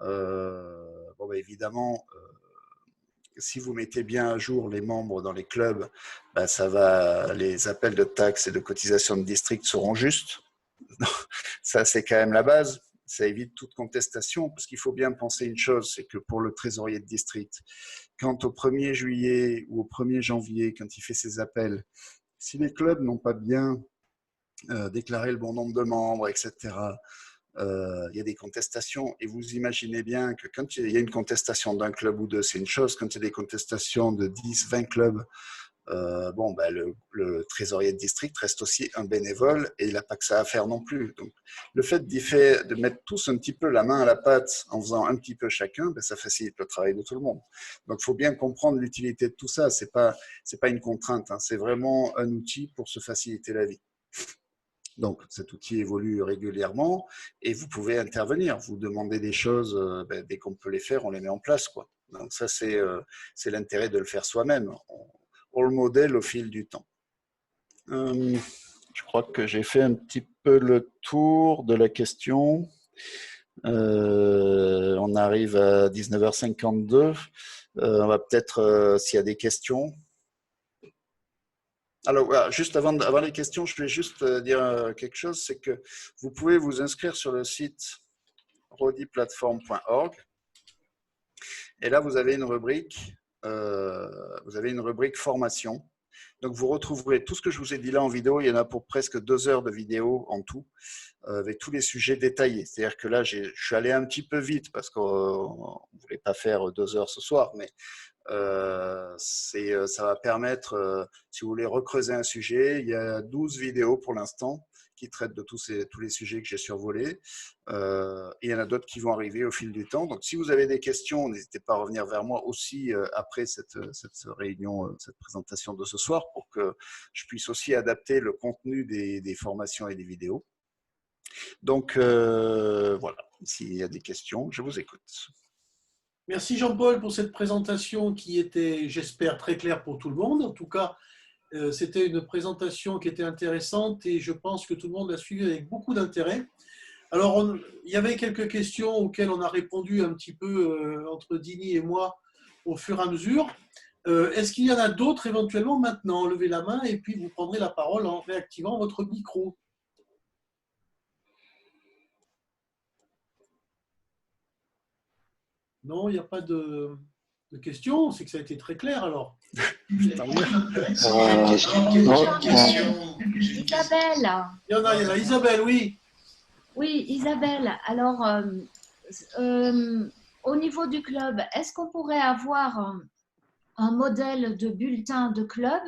Bon, bah, évidemment, si vous mettez bien à jour les membres dans les clubs, bah, les appels de taxes et de cotisations de district seront justes. Ça, c'est quand même la base. Ça évite toute contestation, parce qu'il faut bien penser une chose, c'est que pour le trésorier de district, quand au 1er juillet ou au 1er janvier, quand il fait ses appels, si les clubs n'ont pas bien déclaré le bon nombre de membres, etc., il y a des contestations. Et vous imaginez bien que quand il y a une contestation d'un club ou deux, c'est une chose. Quand il y a des contestations de 10, 20 clubs, le trésorier de district reste aussi un bénévole et il n'a pas que ça à faire non plus. Donc, le fait de mettre tous un petit peu la main à la pâte en faisant un petit peu chacun, ben, ça facilite le travail de tout le monde. Donc, il faut bien comprendre l'utilité de tout ça. C'est pas une contrainte, hein. C'est vraiment un outil pour se faciliter la vie. Donc, cet outil évolue régulièrement et vous pouvez intervenir. Vous demandez des choses, dès qu'on peut les faire, on les met en place, quoi. Donc, ça, c'est l'intérêt de le faire soi-même. On le modèle au fil du temps. Je crois que j'ai fait un petit peu le tour de la question. On arrive à 19h52. On va peut-être, s'il y a des questions. Alors, voilà, juste avant les questions, je vais juste dire quelque chose, c'est que vous pouvez vous inscrire sur le site rodiplatform.org et là, vous avez une rubrique formation. Donc, vous retrouverez tout ce que je vous ai dit là en vidéo. Il y en a pour presque 2 heures de vidéo en tout, avec tous les sujets détaillés. C'est-à-dire que là, je suis allé un petit peu vite parce qu'on ne voulait pas faire 2 heures ce soir, mais ça va permettre, si vous voulez recreuser un sujet, il y a 12 vidéos pour l'instant qui traitent de tous les sujets que j'ai survolés. Et il y en a d'autres qui vont arriver au fil du temps. Donc, si vous avez des questions, n'hésitez pas à revenir vers moi aussi après cette réunion, cette présentation de ce soir, pour que je puisse aussi adapter le contenu des formations et des vidéos. Donc, voilà. S'il y a des questions, je vous écoute. Merci Jean-Paul pour cette présentation qui était, j'espère, très claire pour tout le monde. En tout cas, c'était une présentation qui était intéressante et je pense que tout le monde l'a suivie avec beaucoup d'intérêt. Alors, il y avait quelques questions auxquelles on a répondu un petit peu entre Dini et moi au fur et à mesure. Est-ce qu'il y en a d'autres éventuellement maintenant? Levez la main et puis vous prendrez la parole en réactivant votre micro. Non, il n'y a pas de questions. C'est que ça a été très clair alors. Isabelle. Il y en a. Isabelle, oui. Oui, Isabelle. Alors, au niveau du club, est-ce qu'on pourrait avoir un modèle de bulletin de club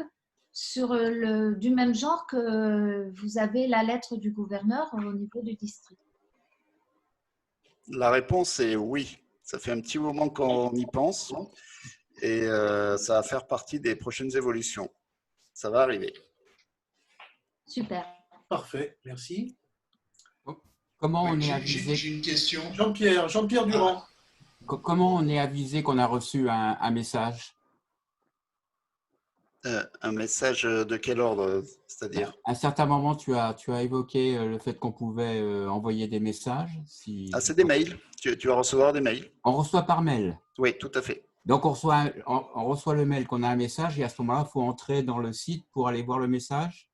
du même genre que vous avez la lettre du gouverneur au niveau du district? La réponse est oui. Ça fait un petit moment qu'on y pense et ça va faire partie des prochaines évolutions. Ça va arriver. Super. Parfait, merci. Comment on est avisé? J'ai une question. Jean-Pierre Durand. Comment on est avisé qu'on a reçu un message? Un message de quel ordre, c'est-à-dire? À un certain moment, tu as évoqué le fait qu'on pouvait envoyer des messages. Ah, c'est des mails. Tu vas recevoir des mails. On reçoit par mail. Oui, tout à fait. Donc, on reçoit le mail qu'on a un message et à ce moment-là, il faut entrer dans le site pour aller voir le message.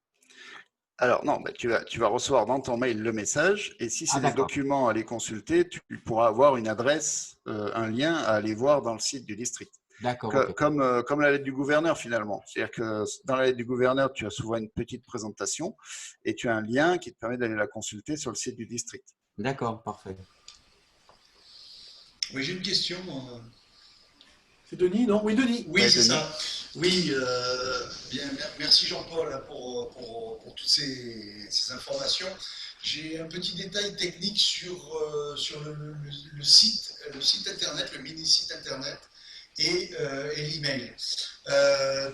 Alors non, tu vas recevoir dans ton mail le message et si c'est des documents à aller consulter, tu pourras avoir une adresse, un lien à aller voir dans le site du district. D'accord. Comme la lettre du gouverneur finalement. C'est-à-dire que dans la lettre du gouverneur, tu as souvent une petite présentation et tu as un lien qui te permet d'aller la consulter sur le site du district. D'accord, parfait. Oui, j'ai une question. C'est Denis, non? Oui, Denis. Oui, c'est Denis. ça. Oui, bien, merci Jean-Paul pour toutes ces informations. J'ai un petit détail technique sur le site internet, le mini-site internet et l'email.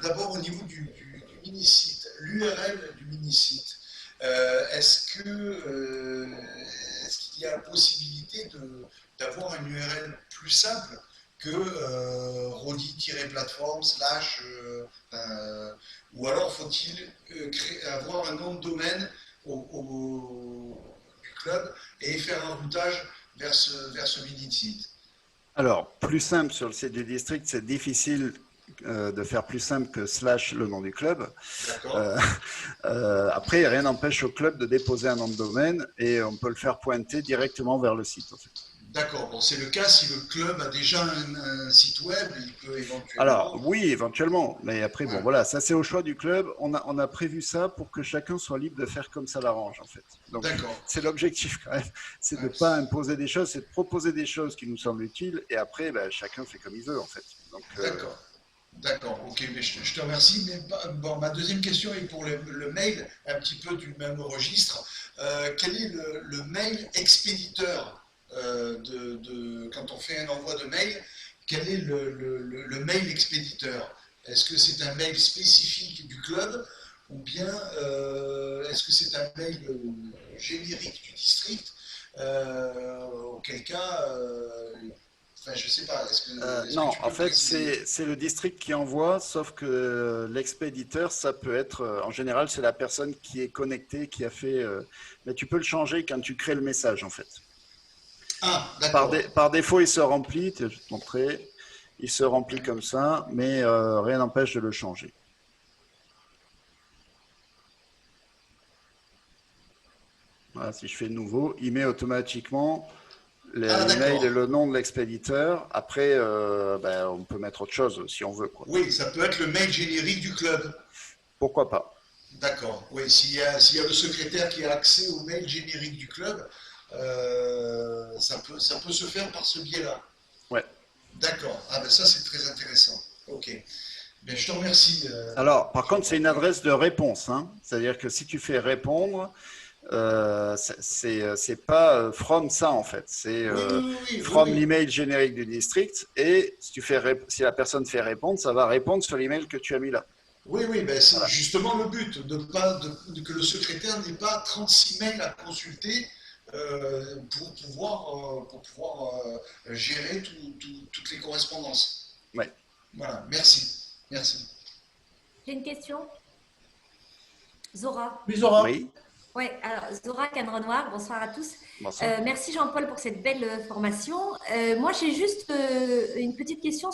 D'abord, au niveau du mini-site, l'URL du mini-site, est-ce qu'il y a la possibilité d'avoir une URL plus simple que Rodi-plateforme / ou alors faut-il avoir un nom de domaine du club et faire un routage vers ce mini-site? Alors, plus simple sur le site du district, c'est difficile de faire plus simple que / le nom du club. Après, rien n'empêche au club de déposer un nom de domaine et on peut le faire pointer directement vers le site. En fait. D'accord, bon, c'est le cas si le club a déjà un site web, il peut éventuellement… Alors, oui, éventuellement, mais après, bon, voilà, ça c'est au choix du club. On a prévu ça pour que chacun soit libre de faire comme ça l'arrange, en fait. Donc, c'est l'objectif quand même, c'est de ne pas imposer des choses, c'est de proposer des choses qui nous semblent utiles et après, chacun fait comme il veut, en fait. D'accord, ok, mais je te remercie. Mais bon, ma deuxième question est pour le mail, un petit peu du même registre. Quel est le mail expéditeur quand on fait un envoi de mail, quel est le mail expéditeur? Est-ce que c'est un mail spécifique du club ou bien est-ce que c'est un mail générique du district? Auquel cas, je ne sais pas. Non, en fait, c'est le district qui envoie, sauf que l'expéditeur, ça peut être, en général, c'est la personne qui est connectée, qui a fait… mais tu peux le changer quand tu crées le message, en fait. Ah, d'accord. Par défaut, il se remplit, je vais te montrer, il se remplit comme ça, mais rien n'empêche de le changer. Voilà, si je fais nouveau, il met automatiquement l'email et le nom de l'expéditeur. Après, on peut mettre autre chose si on veut, quoi. Oui, ça peut être le mail générique du club. Pourquoi pas? D'accord. Oui, s'il y a le secrétaire qui a accès au mail générique du club, ça peut se faire par ce biais-là. Ouais. D'accord. Ah ben ça c'est très intéressant. Ok. Ben, je te remercie. Alors, par contre, c'est une adresse de réponse, hein. C'est-à-dire que si tu fais répondre, c'est pas from ça en fait, c'est from l'email générique du district et si la personne fait répondre, ça va répondre sur l'email que tu as mis là. Oui, ben c'est justement le but, que le secrétaire n'ait pas 36 mails à consulter pour pouvoir gérer toutes les correspondances. Ouais. Voilà, merci. Merci. J'ai une question. Zora. Oui, Zora. Oui. Oui, alors Zora Canrenoir, bonsoir à tous. Bonsoir. Merci Jean-Paul pour cette belle formation. Moi, j'ai juste une petite question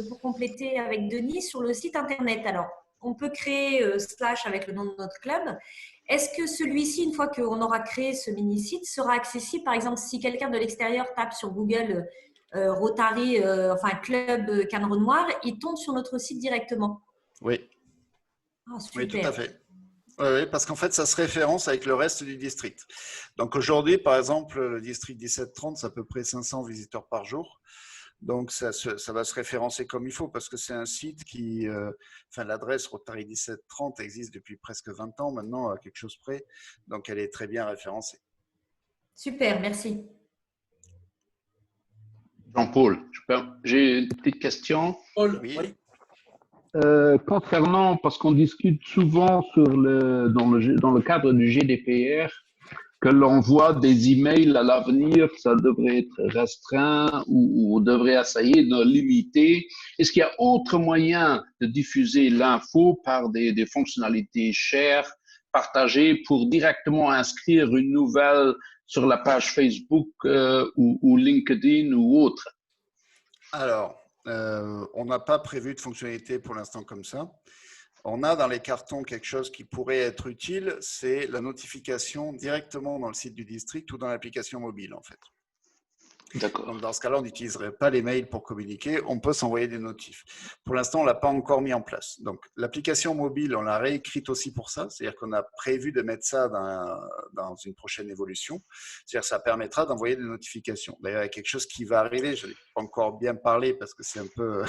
pour compléter avec Denis sur le site internet. Alors, on peut créer / avec le nom de notre club. Est-ce que celui-ci, une fois qu'on aura créé ce mini-site, sera accessible, par exemple, si quelqu'un de l'extérieur tape sur Google Rotary, Club Canrenoir, il tombe sur notre site directement? Oui. Ah, Oui, tout super. à fait. Oui, parce qu'en fait, ça se référence avec le reste du district. Donc aujourd'hui, par exemple, le district 1730, c'est à peu près 500 visiteurs par jour. Donc ça va se référencer comme il faut parce que c'est un site qui, l'adresse Rotary 1730 existe depuis presque 20 ans maintenant, à quelque chose près. Donc elle est très bien référencée. Super, merci. Jean-Paul, j'ai une petite question. Paul, Oui. oui. Concernant, parce qu'on discute souvent dans le cadre du GDPR, que l'envoi des emails à l'avenir, ça devrait être restreint ou on devrait essayer de limiter. Est-ce qu'il y a autre moyen de diffuser l'info par des fonctionnalités chères, partagées pour directement inscrire une nouvelle sur la page Facebook ou LinkedIn ou autre? Alors, on n'a pas prévu de fonctionnalité pour l'instant comme ça. On a dans les cartons quelque chose qui pourrait être utile, c'est la notification directement dans le site du district ou dans l'application mobile en fait. D'accord. Donc dans ce cas-là, on n'utiliserait pas les mails pour communiquer, on peut s'envoyer des notifs. Pour l'instant, on ne l'a pas encore mis en place. Donc l'application mobile, on l'a réécrite aussi pour ça, c'est-à-dire qu'on a prévu de mettre ça dans une prochaine évolution. C'est-à-dire que ça permettra d'envoyer des notifications. D'ailleurs, il y a quelque chose qui va arriver, je n'ai pas encore bien parlé parce que c'est un peu,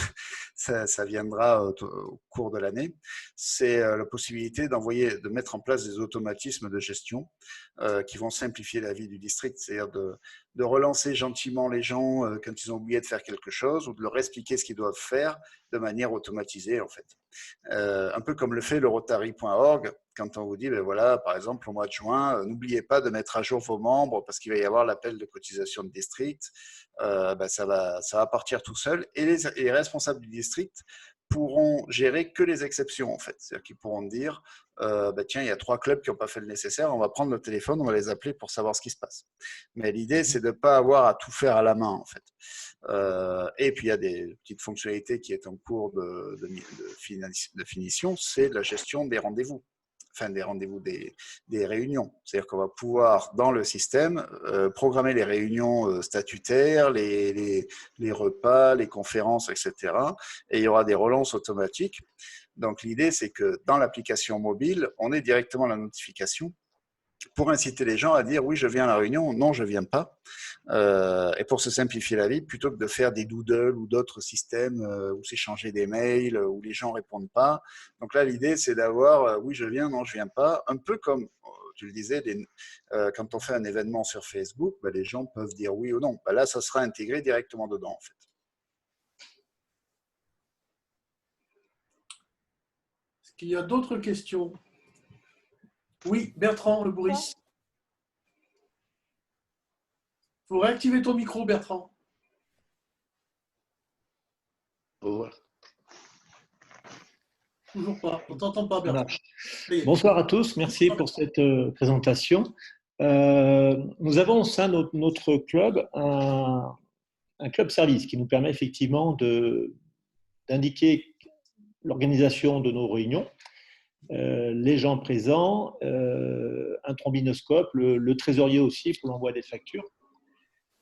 ça viendra au cours de l'année. C'est la possibilité de mettre en place des automatismes de gestion qui vont simplifier la vie du district, c'est-à-dire de relancer gentiment les gens quand ils ont oublié de faire quelque chose ou de leur expliquer ce qu'ils doivent faire de manière automatisée en fait. Un peu comme le fait le Rotary.org quand on vous dit, ben voilà, par exemple au mois de juin, n'oubliez pas de mettre à jour vos membres parce qu'il va y avoir l'appel de cotisation de district, ça va partir tout seul et les responsables du district pourront gérer que les exceptions en fait. C'est-à-dire qu'ils pourront dire tiens, il y a 3 clubs qui n'ont pas fait le nécessaire, on va prendre le téléphone, on va les appeler pour savoir ce qui se passe. Mais l'idée, c'est de ne pas avoir à tout faire à la main en fait. Et puis il y a des petites fonctionnalités qui est en cours de finition, c'est la gestion des rendez-vous. Enfin, des rendez-vous, des réunions. C'est-à-dire qu'on va pouvoir, dans le système, programmer les réunions statutaires, les repas, les conférences, etc. Et il y aura des relances automatiques. Donc, l'idée, c'est que dans l'application mobile, on ait directement la notification pour inciter les gens à dire oui, je viens à la réunion, non, je ne viens pas. Et pour se simplifier la vie, plutôt que de faire des doodles ou d'autres systèmes où s'échanger des mails, où les gens ne répondent pas. Donc là, l'idée, c'est d'avoir oui, je viens, non, je ne viens pas. Un peu comme, tu le disais, quand on fait un événement sur Facebook, les gens peuvent dire oui ou non. Là, ça sera intégré directement dedans, en fait. Est-ce qu'il y a d'autres questions? Oui, Bertrand Le Bourris. Il faut réactiver ton micro, Bertrand. Toujours pas. On ne t'entend pas, Bertrand. Bonsoir à tous. Merci pour cette présentation. Nous avons au sein de notre club un club service qui nous permet effectivement d'indiquer l'organisation de nos réunions, les gens présents, un trombinoscope, le trésorier aussi pour l'envoi des factures.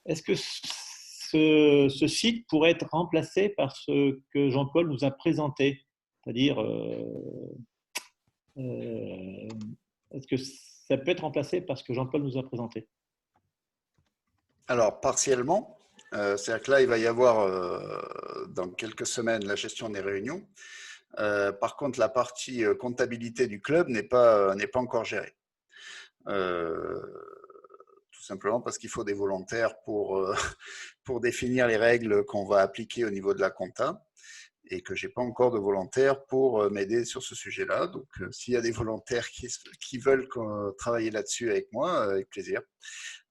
Est-ce que ce site pourrait être remplacé par ce que Jean-Paul nous a présenté? C'est-à-dire, est-ce que ça peut être remplacé par ce que Jean-Paul nous a présenté? Alors, partiellement. C'est-à-dire que là, il va y avoir dans quelques semaines la gestion des réunions. Par contre, la partie comptabilité du club n'est pas encore gérée. Tout simplement parce qu'il faut des volontaires pour définir les règles qu'on va appliquer au niveau de la compta. et que je n'ai pas encore de volontaires pour m'aider sur ce sujet-là. Donc, s'il y a des volontaires qui veulent travailler là-dessus avec moi, avec plaisir.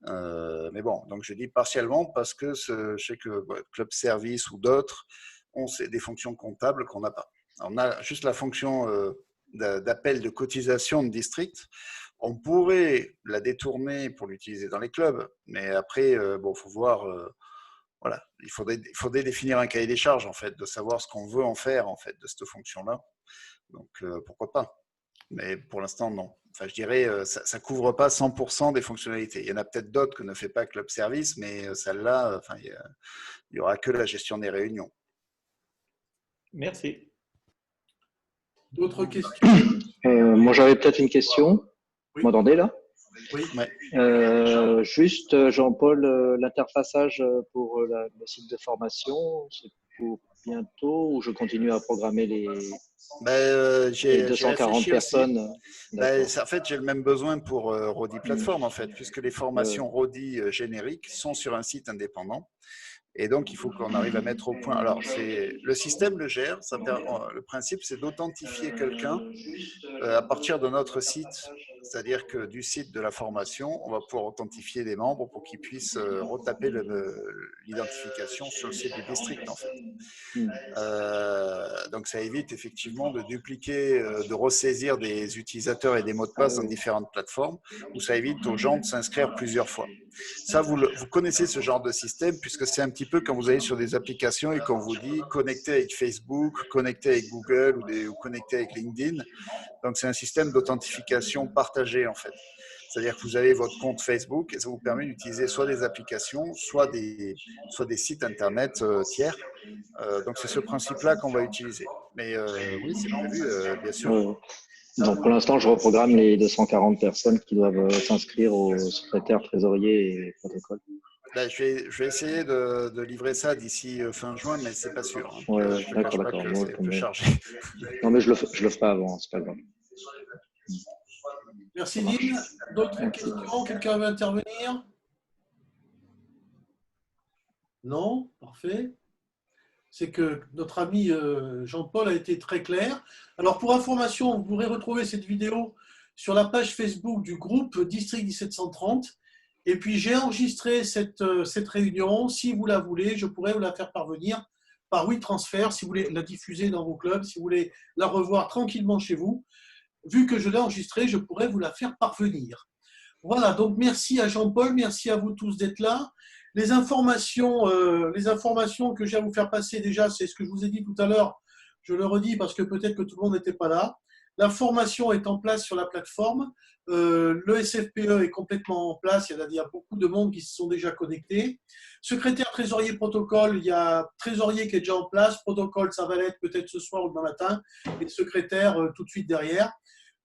Mais bon, donc je dis partiellement parce que je sais que Club Service ou d'autres ont des fonctions comptables qu'on n'a pas. On a juste la fonction d'appel de cotisation de district. On pourrait la détourner pour l'utiliser dans les clubs, mais après, bon, faut voir. Voilà, il faudrait définir un cahier des charges en fait, de savoir ce qu'on veut en faire en fait de cette fonction-là. Donc pourquoi pas. Mais pour l'instant, non. Enfin, je dirais, ça ne couvre pas 100% des fonctionnalités. Il y en a peut-être d'autres que ne fait pas Club Service, mais celle-là, enfin, il n'y aura que la gestion des réunions. Merci. D'autres questions? Moi, j'avais peut-être une question. Oui. Vous m'entendez là? Oui. Ouais. Juste, Jean-Paul, l'interfaçage pour le site de formation, c'est pour bientôt ou je continue à programmer les 240 personnes? En fait, j'ai le même besoin pour Rodi Plateforme, en fait, puisque les formations Rodi génériques sont sur un site indépendant. Et donc, il faut qu'on arrive à mettre au point. Alors, le système le gère. Le principe, c'est d'authentifier quelqu'un à partir de notre site. C'est-à-dire que du site de la formation, on va pouvoir authentifier des membres pour qu'ils puissent retaper l'identification sur le site du district, en fait. Donc, ça évite effectivement de dupliquer, de ressaisir des utilisateurs et des mots de passe dans différentes plateformes, ou ça évite aux gens de s'inscrire plusieurs fois. Ça, vous connaissez ce genre de système, puisque c'est un petit peu quand vous allez sur des applications et qu'on vous dit connecter avec Facebook, connecter avec Google ou connecter avec LinkedIn. Donc, c'est un système d'authentification partagé, en fait. C'est-à-dire que vous avez votre compte Facebook et ça vous permet d'utiliser soit des applications, soit des sites Internet tiers. Donc, c'est ce principe-là qu'on va utiliser. Mais oui, c'est prévu, bien sûr. Donc, pour l'instant, je reprogramme les 240 personnes qui doivent s'inscrire au secrétaire, trésorier et protocole. Je vais essayer de livrer ça d'ici fin juin, mais c'est pas sûr. Hein. Ouais, d'accord. C'est un peu chargé. Non, mais je le ferai avant, c'est pas grave. Merci Lynn. D'autres questions? Quelqu'un veut intervenir? Non? Parfait. C'est que notre ami Jean-Paul a été très clair. Alors, pour information, vous pourrez retrouver cette vidéo sur la page Facebook du groupe District 1730. Et puis, j'ai enregistré cette réunion. Si vous la voulez, je pourrais vous la faire parvenir par WeTransfer, si vous voulez la diffuser dans vos clubs, si vous voulez la revoir tranquillement chez vous. Vu que je l'ai enregistrée, je pourrais vous la faire parvenir. Voilà, donc merci à Jean-Paul, merci à vous tous d'être là. Les informations que j'ai à vous faire passer déjà, c'est ce que je vous ai dit tout à l'heure. Je le redis parce que peut-être que tout le monde n'était pas là. La formation est en place sur la plateforme. Le SFPE est complètement en place. Il y a beaucoup de monde qui se sont déjà connectés. Secrétaire, trésorier, protocole, il y a trésorier qui est déjà en place. Protocole, ça va l'être peut-être ce soir ou demain matin. Et secrétaire tout de suite derrière.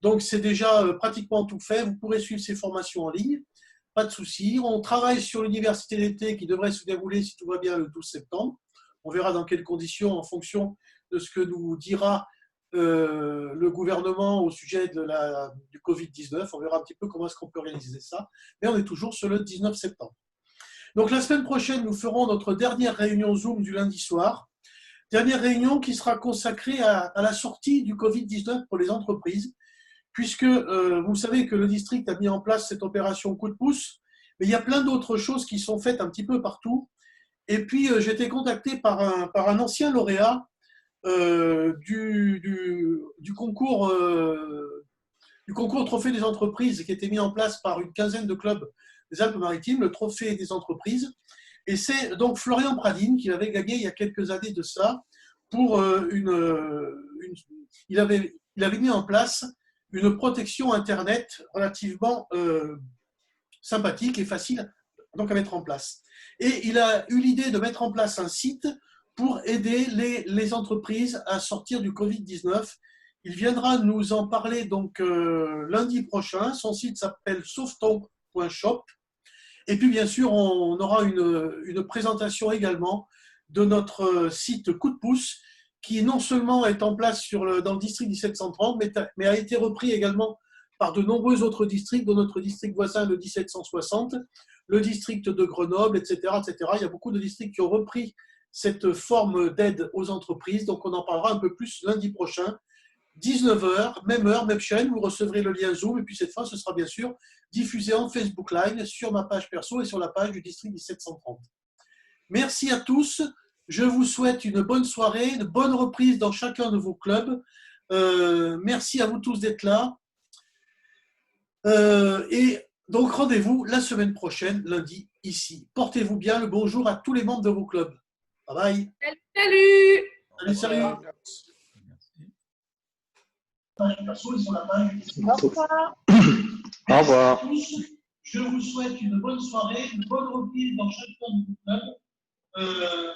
Donc, c'est déjà pratiquement tout fait. Vous pourrez suivre ces formations en ligne. Pas de souci. On travaille sur l'université d'été qui devrait se dérouler, si tout va bien, le 12 septembre. On verra dans quelles conditions, en fonction de ce que nous dira le gouvernement au sujet du Covid-19. On verra un petit peu comment est-ce qu'on peut organiser ça. Mais on est toujours sur le 19 septembre. Donc, la semaine prochaine, nous ferons notre dernière réunion Zoom du lundi soir. Dernière réunion qui sera consacrée à la sortie du Covid-19 pour les entreprises. Puisque vous savez que le district a mis en place cette opération coup de pouce, mais il y a plein d'autres choses qui sont faites un petit peu partout. Et puis, j'ai été contacté par un ancien lauréat du concours Trophée des entreprises qui a été mis en place par une quinzaine de clubs des Alpes-Maritimes, le Trophée des entreprises. Et c'est donc Florian Pradine qui l'avait gagné il y a quelques années de ça. Il avait mis en place une protection Internet relativement sympathique et facile donc à mettre en place. Et il a eu l'idée de mettre en place un site pour aider les entreprises à sortir du Covid-19. Il viendra nous en parler donc lundi prochain. Son site s'appelle sauveton.shop. Et puis bien sûr, on aura une présentation également de notre site Coup de pouce, qui non seulement est en place dans le district 1730, mais a été repris également par de nombreux autres districts, dont notre district voisin, le 1760, le district de Grenoble, etc., etc. Il y a beaucoup de districts qui ont repris cette forme d'aide aux entreprises. Donc, on en parlera un peu plus lundi prochain, 19h, même heure, même chaîne. Vous recevrez le lien Zoom. Et puis, cette fois, ce sera bien sûr diffusé en Facebook Live sur ma page perso et sur la page du district 1730. Merci à tous. Je vous souhaite une bonne soirée, une bonne reprise dans chacun de vos clubs. Merci à vous tous d'être là. Et donc, rendez-vous la semaine prochaine, lundi, ici. Portez-vous bien. Le bonjour à tous les membres de vos clubs. Bye bye. Salut. Salut, salut. Au revoir. Je vous souhaite une bonne soirée, une bonne reprise dans chacun de vos clubs.